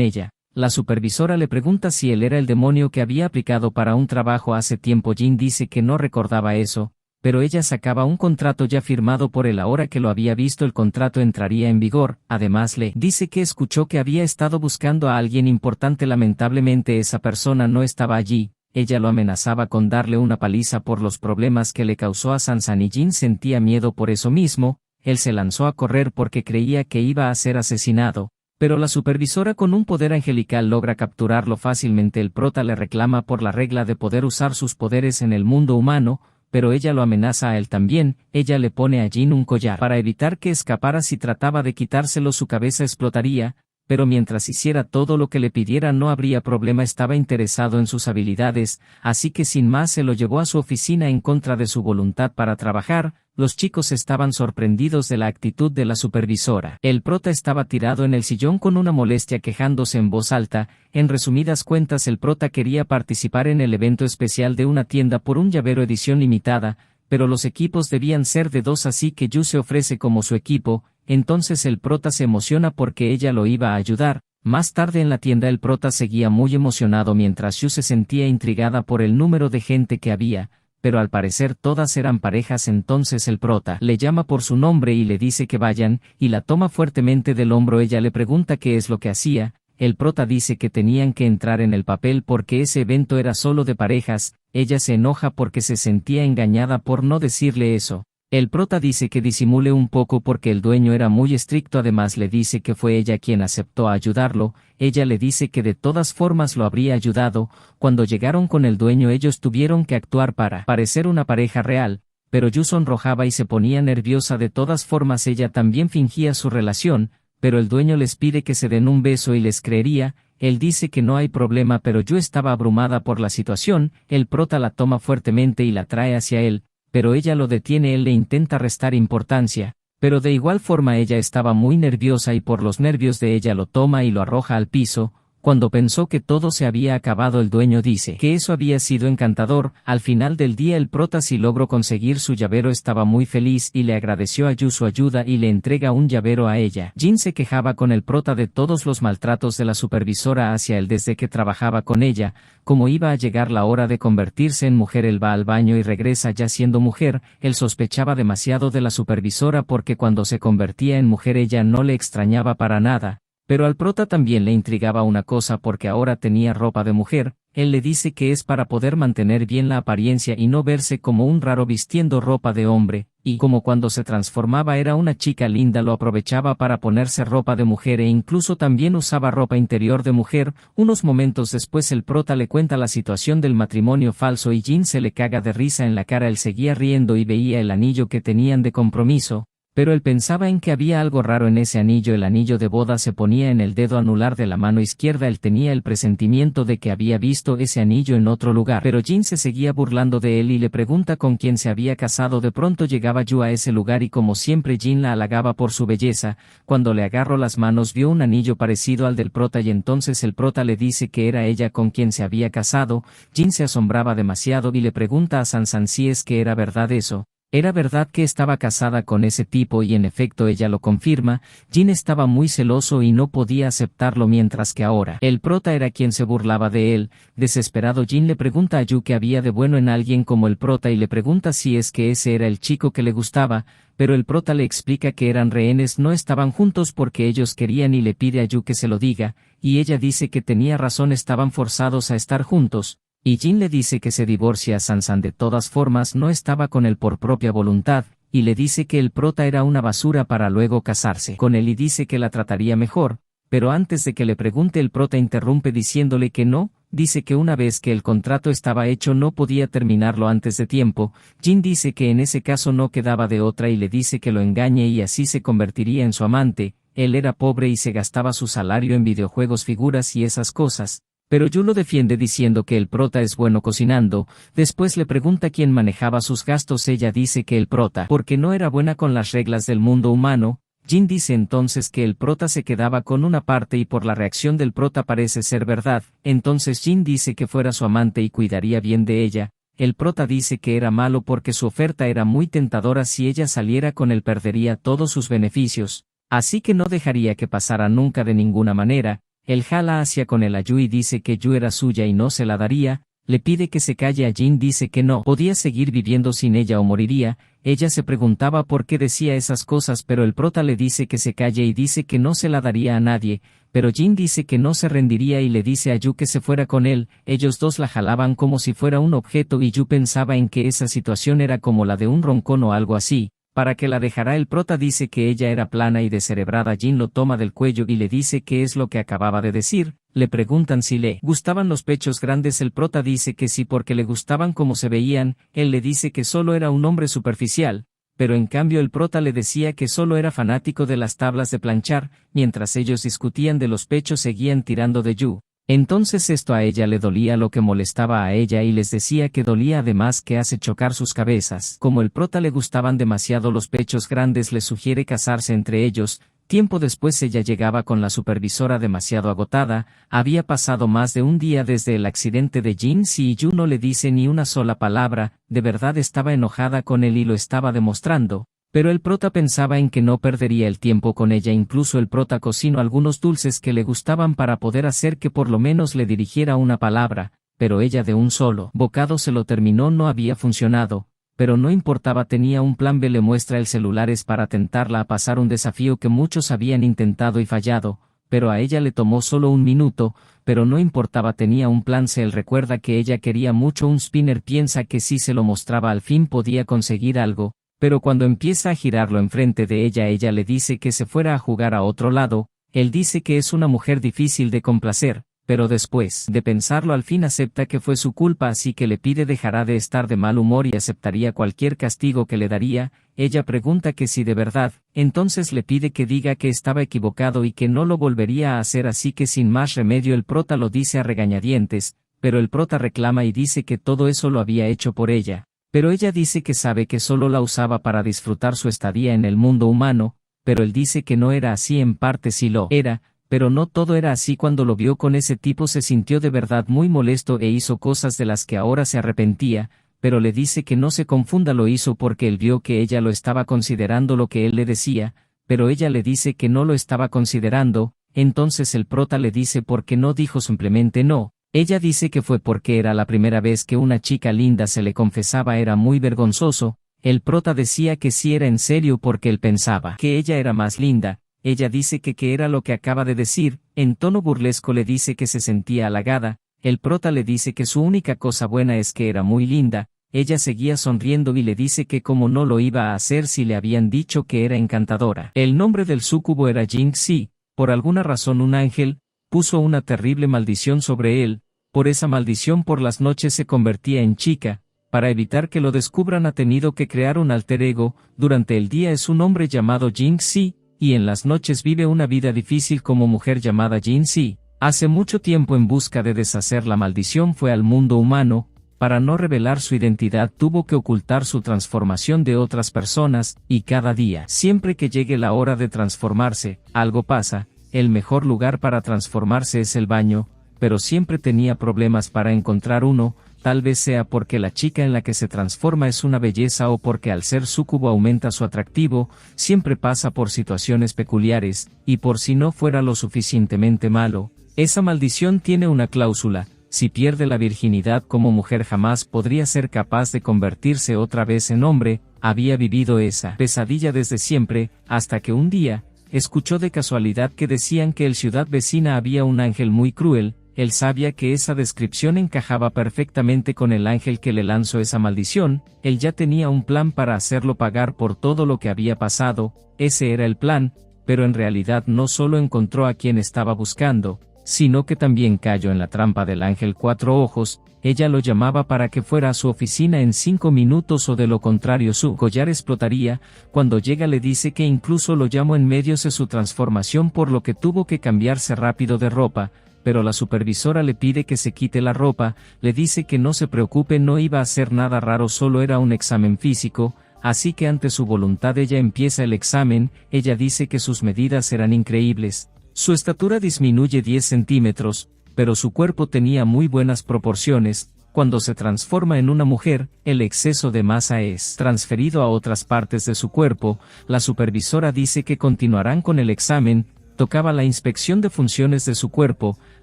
Speaker 2: ella. La supervisora le pregunta si él era el demonio que había aplicado para un trabajo hace tiempo. Jin dice que no recordaba eso, pero ella sacaba un contrato ya firmado por él. Ahora que lo había visto, el contrato entraría en vigor. Además le dice que escuchó que había estado buscando a alguien importante. Lamentablemente esa persona no estaba allí. Ella lo amenazaba con darle una paliza por los problemas que le causó a Sansan y Jin sentía miedo por eso mismo. Él se lanzó a correr porque creía que iba a ser asesinado, pero la supervisora con un poder angelical logra capturarlo fácilmente. El prota le reclama por la regla de poder usar sus poderes en el mundo humano, pero ella lo amenaza a él también. Ella le pone a Jin un collar para evitar que escapara. Si trataba de quitárselo su cabeza explotaría, pero mientras hiciera todo lo que le pidiera no habría problema. Estaba interesado en sus habilidades, así que sin más se lo llevó a su oficina en contra de su voluntad para trabajar. Los chicos estaban sorprendidos de la actitud de la supervisora. El prota estaba tirado en el sillón con una molestia, quejándose en voz alta. En resumidas cuentas, el prota quería participar en el evento especial de una tienda por un llavero edición limitada, pero los equipos debían ser de 2, así que Yu se ofrece como su equipo. Entonces el prota se emociona porque ella lo iba a ayudar. Más tarde en la tienda el prota seguía muy emocionado mientras Yu se sentía intrigada por el número de gente que había, pero al parecer todas eran parejas. Entonces el prota le llama por su nombre y le dice que vayan, y la toma fuertemente del hombro. Ella le pregunta qué es lo que hacía, el prota dice que tenían que entrar en el papel porque ese evento era solo de parejas. Ella se enoja porque se sentía engañada por no decirle eso. El prota dice que disimule un poco porque el dueño era muy estricto. Además le dice que fue ella quien aceptó a ayudarlo. Ella le dice que de todas formas lo habría ayudado. Cuando llegaron con el dueño ellos tuvieron que actuar para parecer una pareja real, pero Yu sonrojaba y se ponía nerviosa. De todas formas ella también fingía su relación, pero el dueño les pide que se den un beso y les creería. Él dice que no hay problema, pero Yu estaba abrumada por la situación. El prota la toma fuertemente y la trae hacia él, pero ella lo detiene. Él le intenta restar importancia, pero de igual forma ella estaba muy nerviosa y por los nervios de ella lo toma y lo arroja al piso. Cuando pensó que todo se había acabado el dueño dice que eso había sido encantador. Al final del día el prota sí logró conseguir su llavero, estaba muy feliz y le agradeció a Yu su ayuda y le entrega un llavero a ella. Jin se quejaba con el prota de todos los maltratos de la supervisora hacia él desde que trabajaba con ella. Como iba a llegar la hora de convertirse en mujer, él va al baño y regresa ya siendo mujer. Él sospechaba demasiado de la supervisora porque cuando se convertía en mujer ella no le extrañaba para nada. Pero al prota también le intrigaba una cosa porque ahora tenía ropa de mujer. Él le dice que es para poder mantener bien la apariencia y no verse como un raro vistiendo ropa de hombre, y como cuando se transformaba era una chica linda lo aprovechaba para ponerse ropa de mujer e incluso también usaba ropa interior de mujer. Unos momentos después el prota le cuenta la situación del matrimonio falso y Jin se le caga de risa en la cara. Él seguía riendo y veía el anillo que tenían de compromiso. Pero él pensaba en que había algo raro en ese anillo. El anillo de boda se ponía en el dedo anular de la mano izquierda. Él tenía el presentimiento de que había visto ese anillo en otro lugar. Pero Jin se seguía burlando de él y le pregunta con quién se había casado. De pronto llegaba Yu a ese lugar y como siempre Jin la halagaba por su belleza. Cuando le agarró las manos vio un anillo parecido al del prota y entonces el prota le dice que era ella con quien se había casado. Jin se asombraba demasiado y le pregunta a Sansan si es que era verdad eso. Era verdad que estaba casada con ese tipo y en efecto ella lo confirma. Jin estaba muy celoso y no podía aceptarlo mientras que ahora el prota era quien se burlaba de él. Desesperado Jin le pregunta a Yu qué había de bueno en alguien como el prota y le pregunta si es que ese era el chico que le gustaba, pero el prota le explica que eran rehenes, no estaban juntos porque ellos querían y le pide a Yu que se lo diga, y ella dice que tenía razón, estaban forzados a estar juntos. Y Jin le dice que se divorcia a Sansan, de todas formas no estaba con él por propia voluntad, y le dice que el prota era una basura para luego casarse con él y dice que la trataría mejor, pero antes de que le pregunte el prota interrumpe diciéndole que no, dice que una vez que el contrato estaba hecho no podía terminarlo antes de tiempo. Jin dice que en ese caso no quedaba de otra y le dice que lo engañe y así se convertiría en su amante. Él era pobre y se gastaba su salario en videojuegos, figuras y esas cosas. Pero Yu lo defiende diciendo que el prota es bueno cocinando. Después le pregunta quién manejaba sus gastos. Ella dice que el prota, porque no era buena con las reglas del mundo humano. Jin dice entonces que el prota se quedaba con una parte y por la reacción del prota parece ser verdad. Entonces Jin dice que fuera su amante y cuidaría bien de ella. El prota dice que era malo porque su oferta era muy tentadora. Si ella saliera con él perdería todos sus beneficios, así que no dejaría que pasara nunca de ninguna manera. Él jala hacia con él a Yu y dice que Yu era suya y no se la daría. Le pide que se calle a Jin, dice que no podía seguir viviendo sin ella o moriría. Ella se preguntaba por qué decía esas cosas, pero el prota le dice que se calle y dice que no se la daría a nadie. Pero Jin dice que no se rendiría y le dice a Yu que se fuera con él. Ellos dos la jalaban como si fuera un objeto y Yu pensaba en que esa situación era como la de un roncón o algo así. Para que la dejara, el prota dice que ella era plana y descerebrada. Jin lo toma del cuello y le dice qué es lo que acababa de decir. Le preguntan si le gustaban los pechos grandes. El prota dice que sí porque le gustaban como se veían. Él le dice que solo era un hombre superficial, pero en cambio el prota le decía que solo era fanático de las tablas de planchar. Mientras ellos discutían de los pechos seguían tirando de Yu. Entonces esto a ella le dolía, lo que molestaba a ella y les decía que dolía, además que hace chocar sus cabezas. Como el prota le gustaban demasiado los pechos grandes, le sugiere casarse entre ellos. Tiempo después ella llegaba con la supervisora demasiado agotada. Había pasado más de un día desde el accidente de Jin y Yu no le dice ni una sola palabra. De verdad estaba enojada con él y lo estaba demostrando. Pero el prota pensaba en que no perdería el tiempo con ella. Incluso el prota cocinó algunos dulces que le gustaban para poder hacer que por lo menos le dirigiera una palabra, pero ella de un solo bocado se lo terminó. No había funcionado, pero no importaba, tenía un plan B. Le muestra el celular para tentarla a pasar un desafío que muchos habían intentado y fallado, pero a ella le tomó solo un minuto, pero no importaba, tenía un plan C. Él recuerda que ella quería mucho un spinner, piensa que si se lo mostraba al fin podía conseguir algo. Pero cuando empieza a girarlo enfrente de ella le dice que se fuera a jugar a otro lado. Él dice que es una mujer difícil de complacer, pero después de pensarlo al fin acepta que fue su culpa, así que le pide dejará de estar de mal humor y aceptaría cualquier castigo que le daría. Ella pregunta que si de verdad, entonces le pide que diga que estaba equivocado y que no lo volvería a hacer, así que sin más remedio el prota lo dice a regañadientes, pero el prota reclama y dice que todo eso lo había hecho por ella. Pero ella dice que sabe que solo la usaba para disfrutar su estadía en el mundo humano, pero él dice que no era así, en parte sí lo era, pero no todo era así. Cuando lo vio con ese tipo se sintió de verdad muy molesto e hizo cosas de las que ahora se arrepentía, pero le dice que no se confunda, lo hizo porque él vio que ella lo estaba considerando lo que él le decía, pero ella le dice que no lo estaba considerando. Entonces el prota le dice por qué no dijo simplemente no. Ella dice que fue porque era la primera vez que una chica linda se le confesaba, era muy vergonzoso. El prota decía que sí era en serio porque él pensaba que ella era más linda. Ella dice que era lo que acaba de decir. En tono burlesco le dice que se sentía halagada. El prota le dice que su única cosa buena es que era muy linda. Ella seguía sonriendo y le dice que como no lo iba a hacer si le habían dicho que era encantadora. El nombre del súcubo era Jing-Si. Por alguna razón un ángel puso una terrible maldición sobre él. Por esa maldición por las noches se convertía en chica. Para evitar que lo descubran ha tenido que crear un alter ego. Durante el día es un hombre llamado Jing-Si, y en las noches vive una vida difícil como mujer llamada Jing-Si. Hace mucho tiempo, en busca de deshacer la maldición, fue al mundo humano. Para no revelar su identidad tuvo que ocultar su transformación de otras personas, y cada día, siempre que llegue la hora de transformarse, algo pasa. El mejor lugar para transformarse es el baño, pero siempre tenía problemas para encontrar uno. Tal vez sea porque la chica en la que se transforma es una belleza o porque al ser súcubo aumenta su atractivo. Siempre pasa por situaciones peculiares, y por si no fuera lo suficientemente malo, esa maldición tiene una cláusula: si pierde la virginidad como mujer jamás podría ser capaz de convertirse otra vez en hombre. Había vivido esa pesadilla desde siempre, hasta que un día escuchó de casualidad que decían que en la ciudad vecina había un ángel muy cruel. Él sabía que esa descripción encajaba perfectamente con el ángel que le lanzó esa maldición. Él ya tenía un plan para hacerlo pagar por todo lo que había pasado. Ese era el plan, pero en realidad no solo encontró a quien estaba buscando, sino que también cayó en la trampa del ángel cuatro ojos. Ella lo llamaba para que fuera a su oficina en 5 minutos o de lo contrario su collar explotaría. Cuando llega le dice que incluso lo llamó en medio de su transformación, por lo que tuvo que cambiarse rápido de ropa, pero la supervisora le pide que se quite la ropa. Le dice que no se preocupe, no iba a hacer nada raro, solo era un examen físico. Así que ante su voluntad ella empieza el examen. Ella dice que sus medidas eran increíbles. Su estatura disminuye 10 centímetros, pero su cuerpo tenía muy buenas proporciones. Cuando se transforma en una mujer, el exceso de masa es transferido a otras partes de su cuerpo. La supervisora dice que continuarán con el examen. Tocaba la inspección de funciones de su cuerpo,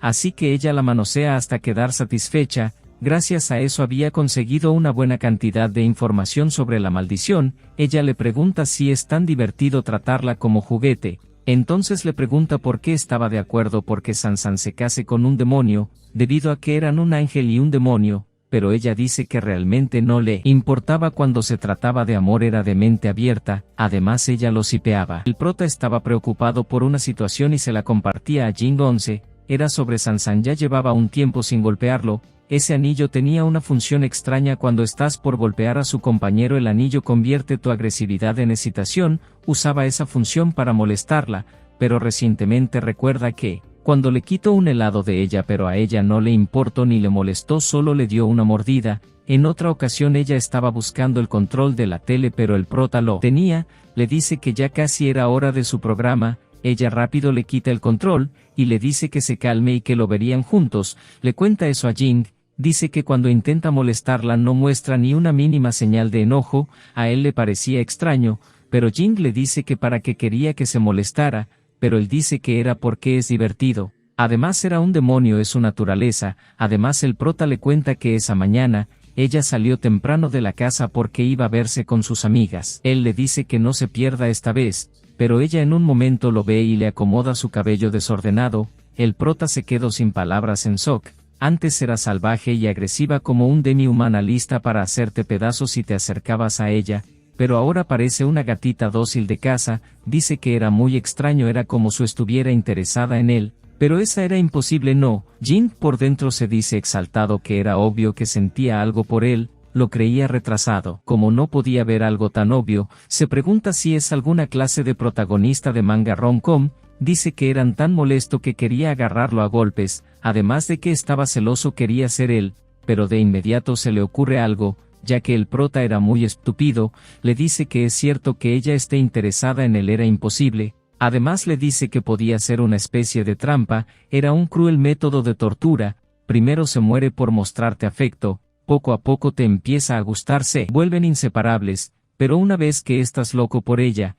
Speaker 2: así que ella la manosea hasta quedar satisfecha. Gracias a eso había conseguido una buena cantidad de información sobre la maldición. Ella le pregunta si es tan divertido tratarla como juguete. Entonces le pregunta por qué estaba de acuerdo porque Sansan se case con un demonio, debido a que eran un ángel y un demonio, pero ella dice que realmente no le importaba cuando se trataba de amor, era de mente abierta. Además ella lo sipeaba. El prota estaba preocupado por una situación y se la compartía a Jing 11, era sobre Sansan. Ya llevaba un tiempo sin golpearlo. Ese anillo tenía una función extraña: cuando estás por golpear a su compañero el anillo convierte tu agresividad en excitación. Usaba esa función para molestarla, pero recientemente recuerda que, cuando le quitó un helado de ella, pero a ella no le importó ni le molestó, solo le dio una mordida. En otra ocasión ella estaba buscando el control de la tele pero el prota lo tenía. Le dice que ya casi era hora de su programa. Ella rápido le quita el control, y le dice que se calme y que lo verían juntos. Le cuenta eso a Jing. Dice que cuando intenta molestarla no muestra ni una mínima señal de enojo. A él le parecía extraño, pero Jing le dice que para qué quería que se molestara, pero él dice que era porque es divertido. Además era un demonio, es su naturaleza. Además el prota le cuenta que esa mañana, ella salió temprano de la casa porque iba a verse con sus amigas. Él le dice que no se pierda esta vez, pero ella en un momento lo ve y le acomoda su cabello desordenado. El prota se quedó sin palabras en shock. Antes era salvaje y agresiva como un demi-humana lista para hacerte pedazos si te acercabas a ella, pero ahora parece una gatita dócil de casa. Dice que era muy extraño, era como si estuviera interesada en él, pero esa era imposible. No, Jing por dentro se dice exaltado que era obvio que sentía algo por él, lo creía retrasado. Como no podía ver algo tan obvio, se pregunta si es alguna clase de protagonista de manga rom-com. Dice que eran tan molesto que quería agarrarlo a golpes, además de que estaba celoso, quería ser él, pero de inmediato se le ocurre algo, ya que el prota era muy estúpido, le dice que es cierto que ella esté interesada en él era imposible. Además le dice que podía ser una especie de trampa, era un cruel método de tortura. Primero se muere por mostrarte afecto, poco a poco te empieza a gustar, se vuelven inseparables, pero una vez que estás loco por ella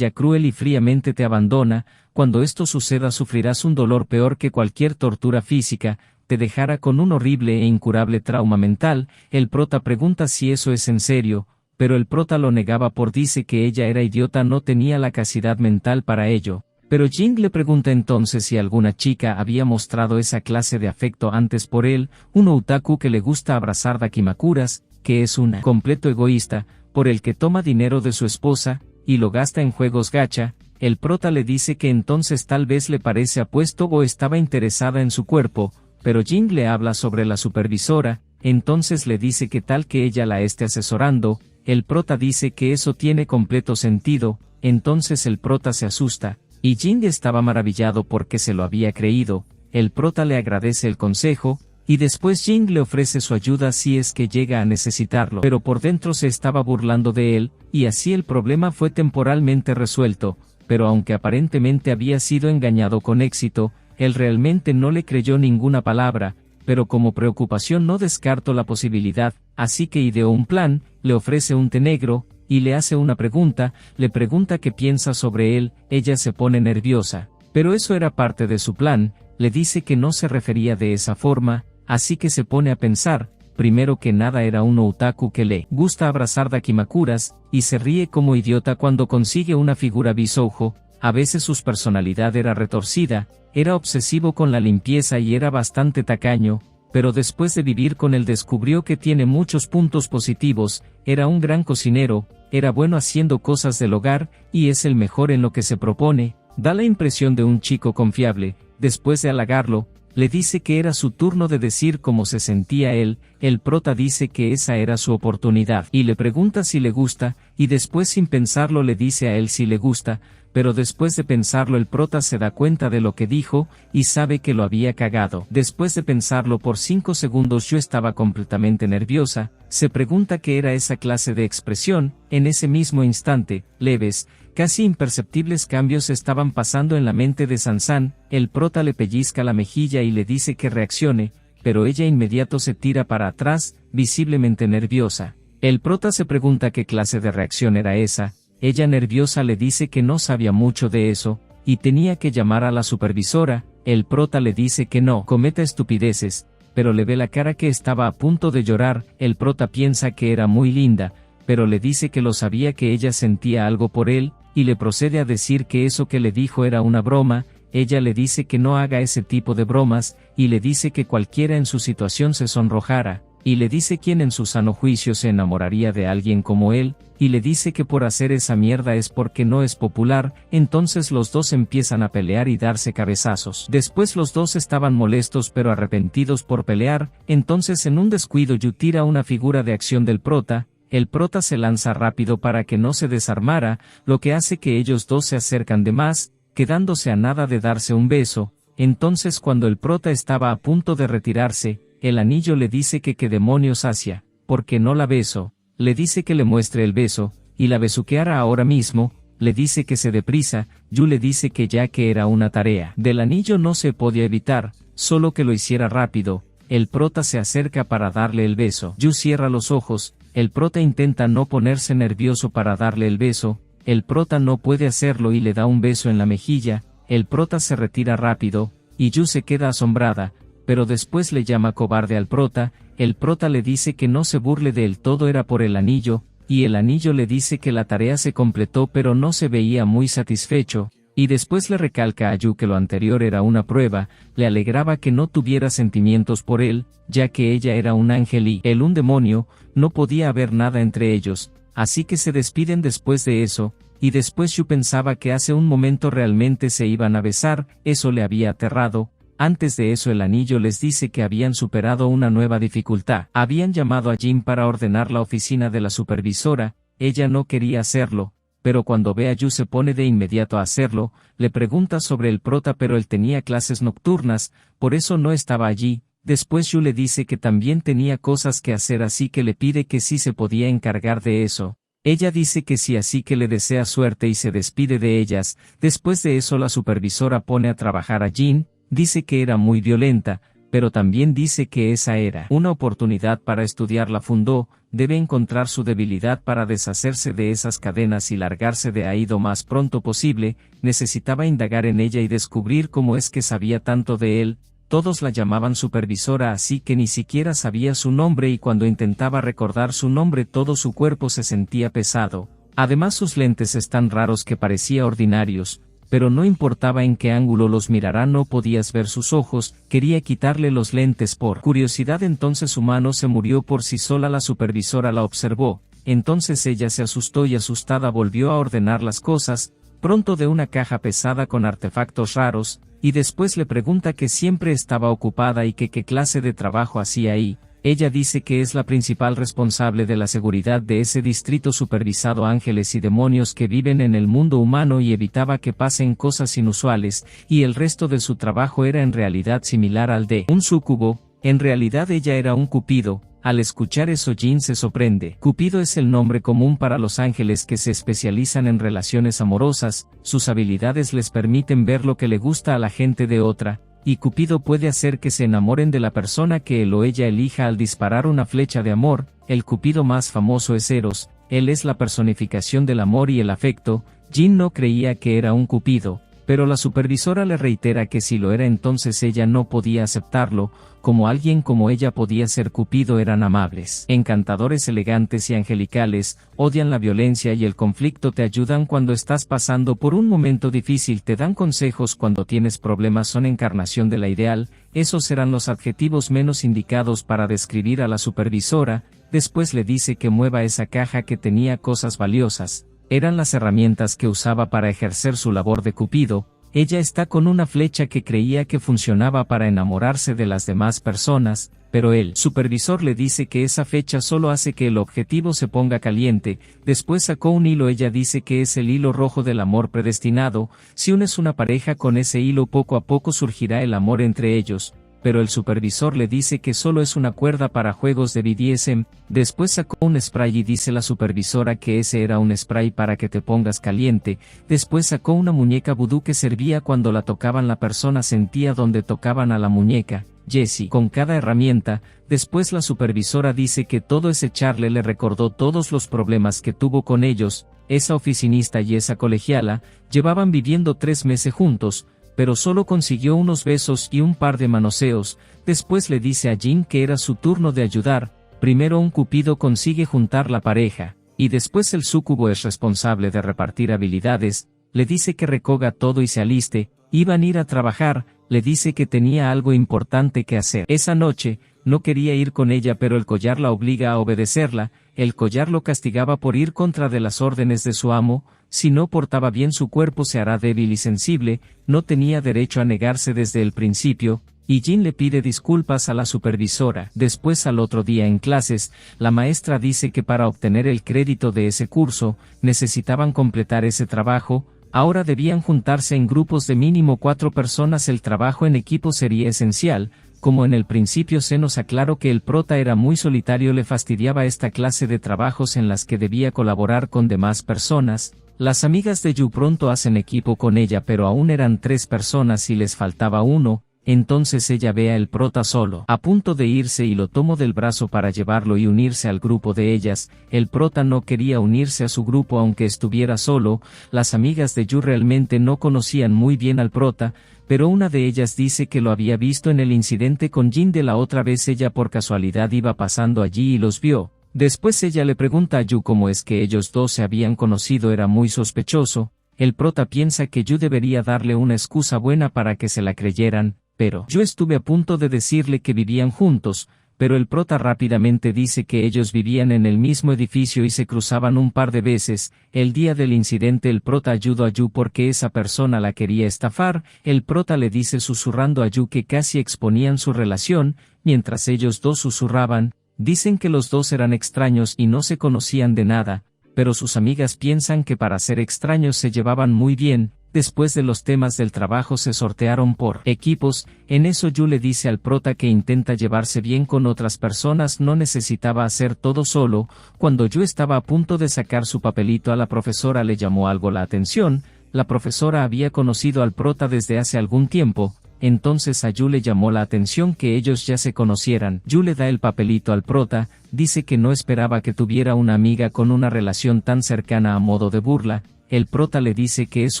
Speaker 2: cruel y fríamente te abandona. Cuando esto suceda sufrirás un dolor peor que cualquier tortura física, te dejará con un horrible e incurable trauma mental. El prota pregunta si eso es en serio, pero el prota lo negaba por dice que ella era idiota, no tenía la capacidad mental para ello. Pero Jing le pregunta entonces si alguna chica había mostrado esa clase de afecto antes por él, un otaku que le gusta abrazar dakimakuras, que es una completo egoísta, por el que toma dinero de su esposa y lo gasta en juegos gacha. El prota le dice que entonces tal vez le parece apuesto o estaba interesada en su cuerpo, pero Jing le habla sobre la supervisora, entonces le dice que tal que ella la esté asesorando. El prota dice que eso tiene completo sentido, entonces el prota se asusta, y Jing estaba maravillado porque se lo había creído. El prota le agradece el consejo, y después Jing le ofrece su ayuda si es que llega a necesitarlo, pero por dentro se estaba burlando de él, y así el problema fue temporalmente resuelto. Pero aunque aparentemente había sido engañado con éxito, él realmente no le creyó ninguna palabra, pero como preocupación no descartó la posibilidad, así que ideó un plan, le ofrece un té negro, y le hace una pregunta, le pregunta qué piensa sobre él. Ella se pone nerviosa, pero eso era parte de su plan, le dice que no se refería de esa forma. Así que se pone a pensar. Primero que nada era un otaku que le gusta abrazar dakimakuras, y se ríe como idiota cuando consigue una figura bisoujo. A veces su personalidad era retorcida, era obsesivo con la limpieza y era bastante tacaño, pero después de vivir con él descubrió que tiene muchos puntos positivos. Era un gran cocinero, era bueno haciendo cosas del hogar, y es el mejor en lo que se propone. Da la impresión de un chico confiable. Después de halagarlo, le dice que era su turno de decir cómo se sentía él. El prota dice que esa era su oportunidad, y le pregunta si le gusta, y después sin pensarlo le dice a él si le gusta, pero después de pensarlo el prota se da cuenta de lo que dijo, y sabe que lo había cagado. Después de pensarlo por 5 segundos yo estaba completamente nerviosa, se pregunta qué era esa clase de expresión. En ese mismo instante, leves, casi imperceptibles cambios estaban pasando en la mente de Sansan. El prota le pellizca la mejilla y le dice que reaccione, pero ella inmediato se tira para atrás, visiblemente nerviosa. El prota se pregunta qué clase de reacción era esa. Ella nerviosa le dice que no sabía mucho de eso, y tenía que llamar a la supervisora. El prota le dice que no cometa estupideces, pero le ve la cara que estaba a punto de llorar. El prota piensa que era muy linda, pero le dice que lo sabía, que ella sentía algo por él, y le procede a decir que eso que le dijo era una broma. Ella le dice que no haga ese tipo de bromas, y le dice que cualquiera en su situación se sonrojara, y le dice quién en su sano juicio se enamoraría de alguien como él, y le dice que por hacer esa mierda es porque no es popular. Entonces los dos empiezan a pelear y darse cabezazos. Después los dos estaban molestos pero arrepentidos por pelear. Entonces en un descuido Yu tira una figura de acción del prota. El prota se lanza rápido para que no se desarmara, lo que hace que ellos dos se acercan de más, quedándose a nada de darse un beso. Entonces cuando el prota estaba a punto de retirarse, el anillo le dice que qué demonios hacía, porque no la beso. Le dice que le muestre el beso, y la besuqueara ahora mismo. Le dice que se deprisa. Yu le dice que ya que era una tarea del anillo no se podía evitar, solo que lo hiciera rápido. El prota se acerca para darle el beso. Yu cierra los ojos. El prota intenta no ponerse nervioso para darle el beso, el prota no puede hacerlo y le da un beso en la mejilla, el prota se retira rápido, y Yu se queda asombrada, pero después le llama cobarde al prota, el prota le dice que no se burle de él, todo era por el anillo, y el anillo le dice que la tarea se completó pero no se veía muy satisfecho, y después le recalca a Yu que lo anterior era una prueba, le alegraba que no tuviera sentimientos por él, ya que ella era un ángel y él un demonio, no podía haber nada entre ellos, así que se despiden después de eso, y después Yu pensaba que hace un momento realmente se iban a besar, eso le había aterrado. Antes de eso el anillo les dice que habían superado una nueva dificultad. Habían llamado a Jin para ordenar la oficina de la supervisora, ella no quería hacerlo, pero cuando ve a Yu se pone de inmediato a hacerlo, le pregunta sobre el prota pero él tenía clases nocturnas, por eso no estaba allí. Después Yu le dice que también tenía cosas que hacer así que le pide que sí se podía encargar de eso. Ella dice que sí así que le desea suerte y se despide de ellas. Después de eso la supervisora pone a trabajar a Jin. Dice que era muy violenta, pero también dice que esa era una oportunidad para estudiarla. Fundó, debe encontrar su debilidad para deshacerse de esas cadenas y largarse de ahí lo más pronto posible, necesitaba indagar en ella y descubrir cómo es que sabía tanto de él. Todos la llamaban supervisora así que ni siquiera sabía su nombre y cuando intentaba recordar su nombre todo su cuerpo se sentía pesado. Además sus lentes están raros que parecía ordinarios. Pero no importaba en qué ángulo los mirara no podías ver sus ojos, quería quitarle los lentes por curiosidad entonces su mano se murió por sí sola la supervisora la observó, entonces ella se asustó y asustada volvió a ordenar las cosas, pronto de una caja pesada con artefactos raros, y después le pregunta que siempre estaba ocupada y que qué clase de trabajo hacía ahí. Ella dice que es la principal responsable de la seguridad de ese distrito supervisado ángeles y demonios que viven en el mundo humano y evitaba que pasen cosas inusuales, y el resto de su trabajo era en realidad similar al de un súcubo, en realidad ella era un cupido. Al escuchar eso Jin se sorprende. Cupido es el nombre común para los ángeles que se especializan en relaciones amorosas, sus habilidades les permiten ver lo que le gusta a la gente de otra. Y Cupido puede hacer que se enamoren de la persona que él o ella elija al disparar una flecha de amor. El Cupido más famoso es Eros, él es la personificación del amor y el afecto. Jin no creía que era un Cupido, pero la supervisora le reitera que si lo era entonces ella no podía aceptarlo, como alguien como ella podía ser Cupido eran amables, encantadores, elegantes y angelicales, odian la violencia y el conflicto, te ayudan cuando estás pasando por un momento difícil, te dan consejos cuando tienes problemas, son encarnación de la ideal. Esos eran los adjetivos menos indicados para describir a la supervisora. Después le dice que mueva esa caja que tenía cosas valiosas. Eran las herramientas que usaba para ejercer su labor de Cupido. Ella está con una flecha que creía que funcionaba para enamorarse de las demás personas, pero el supervisor le dice que esa flecha solo hace que el objetivo se ponga caliente. Después sacó un hilo, ella dice que es el hilo rojo del amor predestinado. Si unes una pareja con ese hilo poco a poco surgirá el amor entre ellos. Pero el supervisor le dice que solo es una cuerda para juegos de BDSM. Después sacó un spray y dice la supervisora que ese era un spray para que te pongas caliente. Después sacó una muñeca vudú que servía cuando la tocaban, la persona sentía donde tocaban a la muñeca. Jessie, con cada herramienta. Después la supervisora dice que todo ese charle le recordó todos los problemas que tuvo con ellos. Esa oficinista y esa colegiala llevaban viviendo 3 meses juntos, pero solo consiguió unos besos y un par de manoseos. Después le dice a Jin que era su turno de ayudar. Primero un Cupido consigue juntar la pareja, y después el súcubo es responsable de repartir habilidades. Le dice que recoja todo y se aliste. Iban a ir a trabajar, le dice que tenía algo importante que hacer. Esa noche, no quería ir con ella pero el collar la obliga a obedecerla. El collar lo castigaba por ir contra de las órdenes de su amo. Si no portaba bien su cuerpo se hará débil y sensible, no tenía derecho a negarse desde el principio, y Jin le pide disculpas a la supervisora. Después al otro día en clases, la maestra dice que para obtener el crédito de ese curso, necesitaban completar ese trabajo. Ahora debían juntarse en grupos de mínimo 4 personas, el trabajo en equipo sería esencial. Como en el principio se nos aclaró que el prota era muy solitario, le fastidiaba esta clase de trabajos en las que debía colaborar con demás personas. Las amigas de Yu pronto hacen equipo con ella pero aún eran 3 personas y les faltaba uno. Entonces ella ve a el prota solo, a punto de irse y lo tomó del brazo para llevarlo y unirse al grupo de ellas. El prota no quería unirse a su grupo aunque estuviera solo. Las amigas de Yu realmente no conocían muy bien al prota, pero una de ellas dice que lo había visto en el incidente con Jin de la otra vez. Ella por casualidad iba pasando allí y los vio. Después ella le pregunta a Yu cómo es que ellos dos se habían conocido. Era muy sospechoso. El prota piensa que Yu debería darle una excusa buena para que se la creyeran, pero yo estuve a punto de decirle que vivían juntos, pero el prota rápidamente dice que ellos vivían en el mismo edificio y se cruzaban un par de veces. El día del incidente el prota ayudó a Yu porque esa persona la quería estafar. El prota le dice susurrando a Yu que casi exponían su relación, mientras ellos dos susurraban. Dicen que los dos eran extraños y no se conocían de nada, pero sus amigas piensan que para ser extraños se llevaban muy bien. Después de los temas del trabajo se sortearon por equipos. En eso Yu le dice al prota que intenta llevarse bien con otras personas, no necesitaba hacer todo solo. Cuando Yu estaba a punto de sacar su papelito a la profesora le llamó algo la atención. La profesora había conocido al prota desde hace algún tiempo. Entonces a Yu le llamó la atención que ellos ya se conocieran. Yu le da el papelito al prota, dice que no esperaba que tuviera una amiga con una relación tan cercana a modo de burla. El prota le dice que es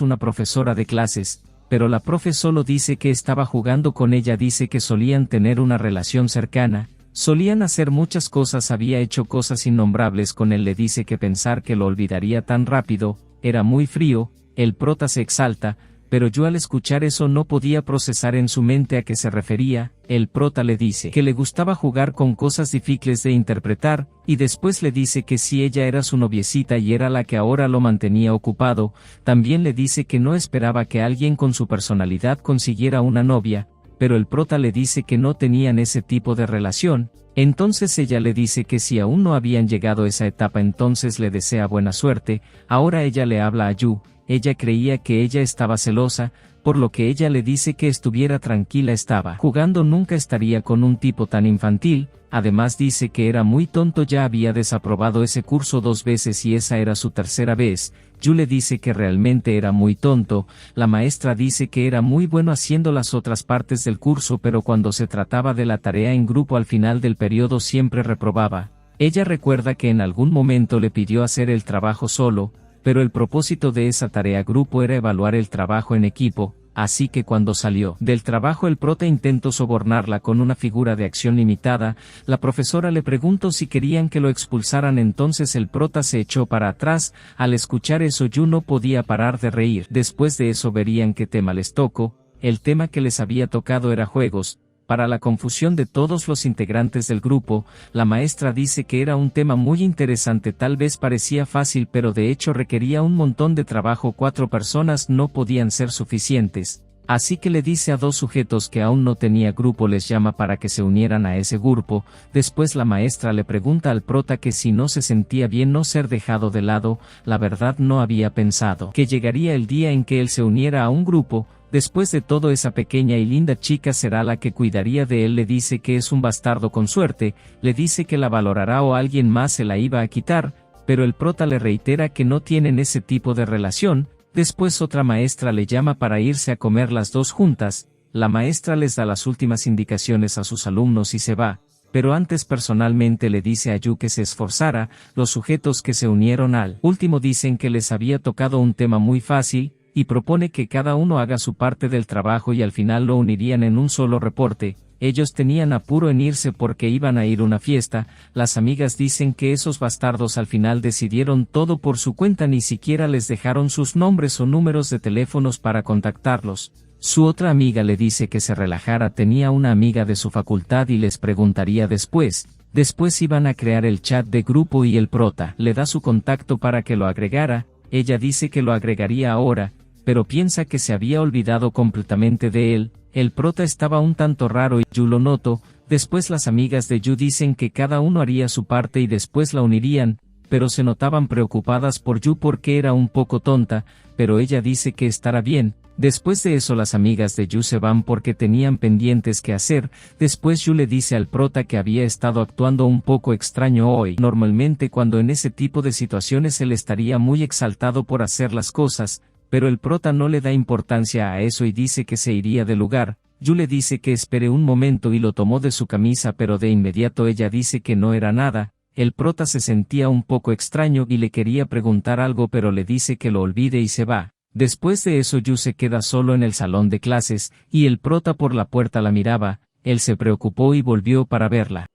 Speaker 2: una profesora de clases, pero la profe solo dice que estaba jugando con ella. Dice que solían tener una relación cercana, solían hacer muchas cosas, había hecho cosas innombrables con él. Le dice que pensar que lo olvidaría tan rápido, era muy frío. El prota se exalta, pero Yu al escuchar eso no podía procesar en su mente a qué se refería. El prota le dice que le gustaba jugar con cosas difíciles de interpretar, y después le dice que si ella era su noviecita y era la que ahora lo mantenía ocupado. También le dice que no esperaba que alguien con su personalidad consiguiera una novia, pero el prota le dice que no tenían ese tipo de relación. Entonces ella le dice que si aún no habían llegado a esa etapa entonces le desea buena suerte. Ahora ella le habla a Yu. Ella creía que ella estaba celosa, por lo que ella le dice que estuviera tranquila, estaba jugando, nunca estaría con un tipo tan infantil. Además dice que era muy tonto, ya había desaprobado ese curso 2 veces y esa era su tercera vez. Yu le dice que realmente era muy tonto. La maestra dice que era muy bueno haciendo las otras partes del curso, pero cuando se trataba de la tarea en grupo al final del periodo siempre reprobaba. Ella recuerda que en algún momento le pidió hacer el trabajo solo, pero el propósito de esa tarea grupo era evaluar el trabajo en equipo, así que cuando salió del trabajo el prota intentó sobornarla con una figura de acción limitada. La profesora le preguntó si querían que lo expulsaran, entonces el prota se echó para atrás. Al escuchar eso Yu no podía parar de reír. Después de eso verían qué tema les tocó. El tema que les había tocado era juegos. Para la confusión de todos los integrantes del grupo, la maestra dice que era un tema muy interesante, tal vez parecía fácil pero de hecho requería un montón de trabajo, 4 personas no podían ser suficientes. Así que le dice a 2 sujetos que aún no tenía grupo, les llama para que se unieran a ese grupo. Después la maestra le pregunta al prota que si no se sentía bien no ser dejado de lado. La verdad no había pensado que llegaría el día en que él se uniera a un grupo. Después de todo esa pequeña y linda chica será la que cuidaría de él. Le dice que es un bastardo con suerte, le dice que la valorará o alguien más se la iba a quitar, pero el prota le reitera que no tienen ese tipo de relación. Después otra maestra le llama para irse a comer las 2 juntas. La maestra les da las últimas indicaciones a sus alumnos y se va, pero antes personalmente le dice a Yu que se esforzara. Los sujetos que se unieron al último dicen que les había tocado un tema muy fácil, y propone que cada uno haga su parte del trabajo y al final lo unirían en un solo reporte. Ellos tenían apuro en irse porque iban a ir a una fiesta. Las amigas dicen que esos bastardos al final decidieron todo por su cuenta, ni siquiera les dejaron sus nombres o números de teléfonos para contactarlos. Su otra amiga le dice que se relajara, tenía una amiga de su facultad y les preguntaría después. Después iban a crear el chat de grupo y el prota le da su contacto para que lo agregara. Ella dice que lo agregaría ahora, pero piensa que se había olvidado completamente de él. El prota estaba un tanto raro y Yu lo notó. Después las amigas de Yu dicen que cada uno haría su parte y después la unirían, pero se notaban preocupadas por Yu porque era un poco tonta, pero ella dice que estará bien. Después de eso las amigas de Yu se van porque tenían pendientes que hacer. Después Yu le dice al prota que había estado actuando un poco extraño hoy. Normalmente cuando en ese tipo de situaciones él estaría muy exaltado por hacer las cosas, pero el prota no le da importancia a eso y dice que se iría del lugar. Yu le dice que espere un momento y lo tomó de su camisa, pero de inmediato ella dice que no era nada. El prota se sentía un poco extraño y le quería preguntar algo, pero le dice que lo olvide y se va. Después de eso Yu se queda solo en el salón de clases, y el prota por la puerta la miraba. Él se preocupó y volvió para verla.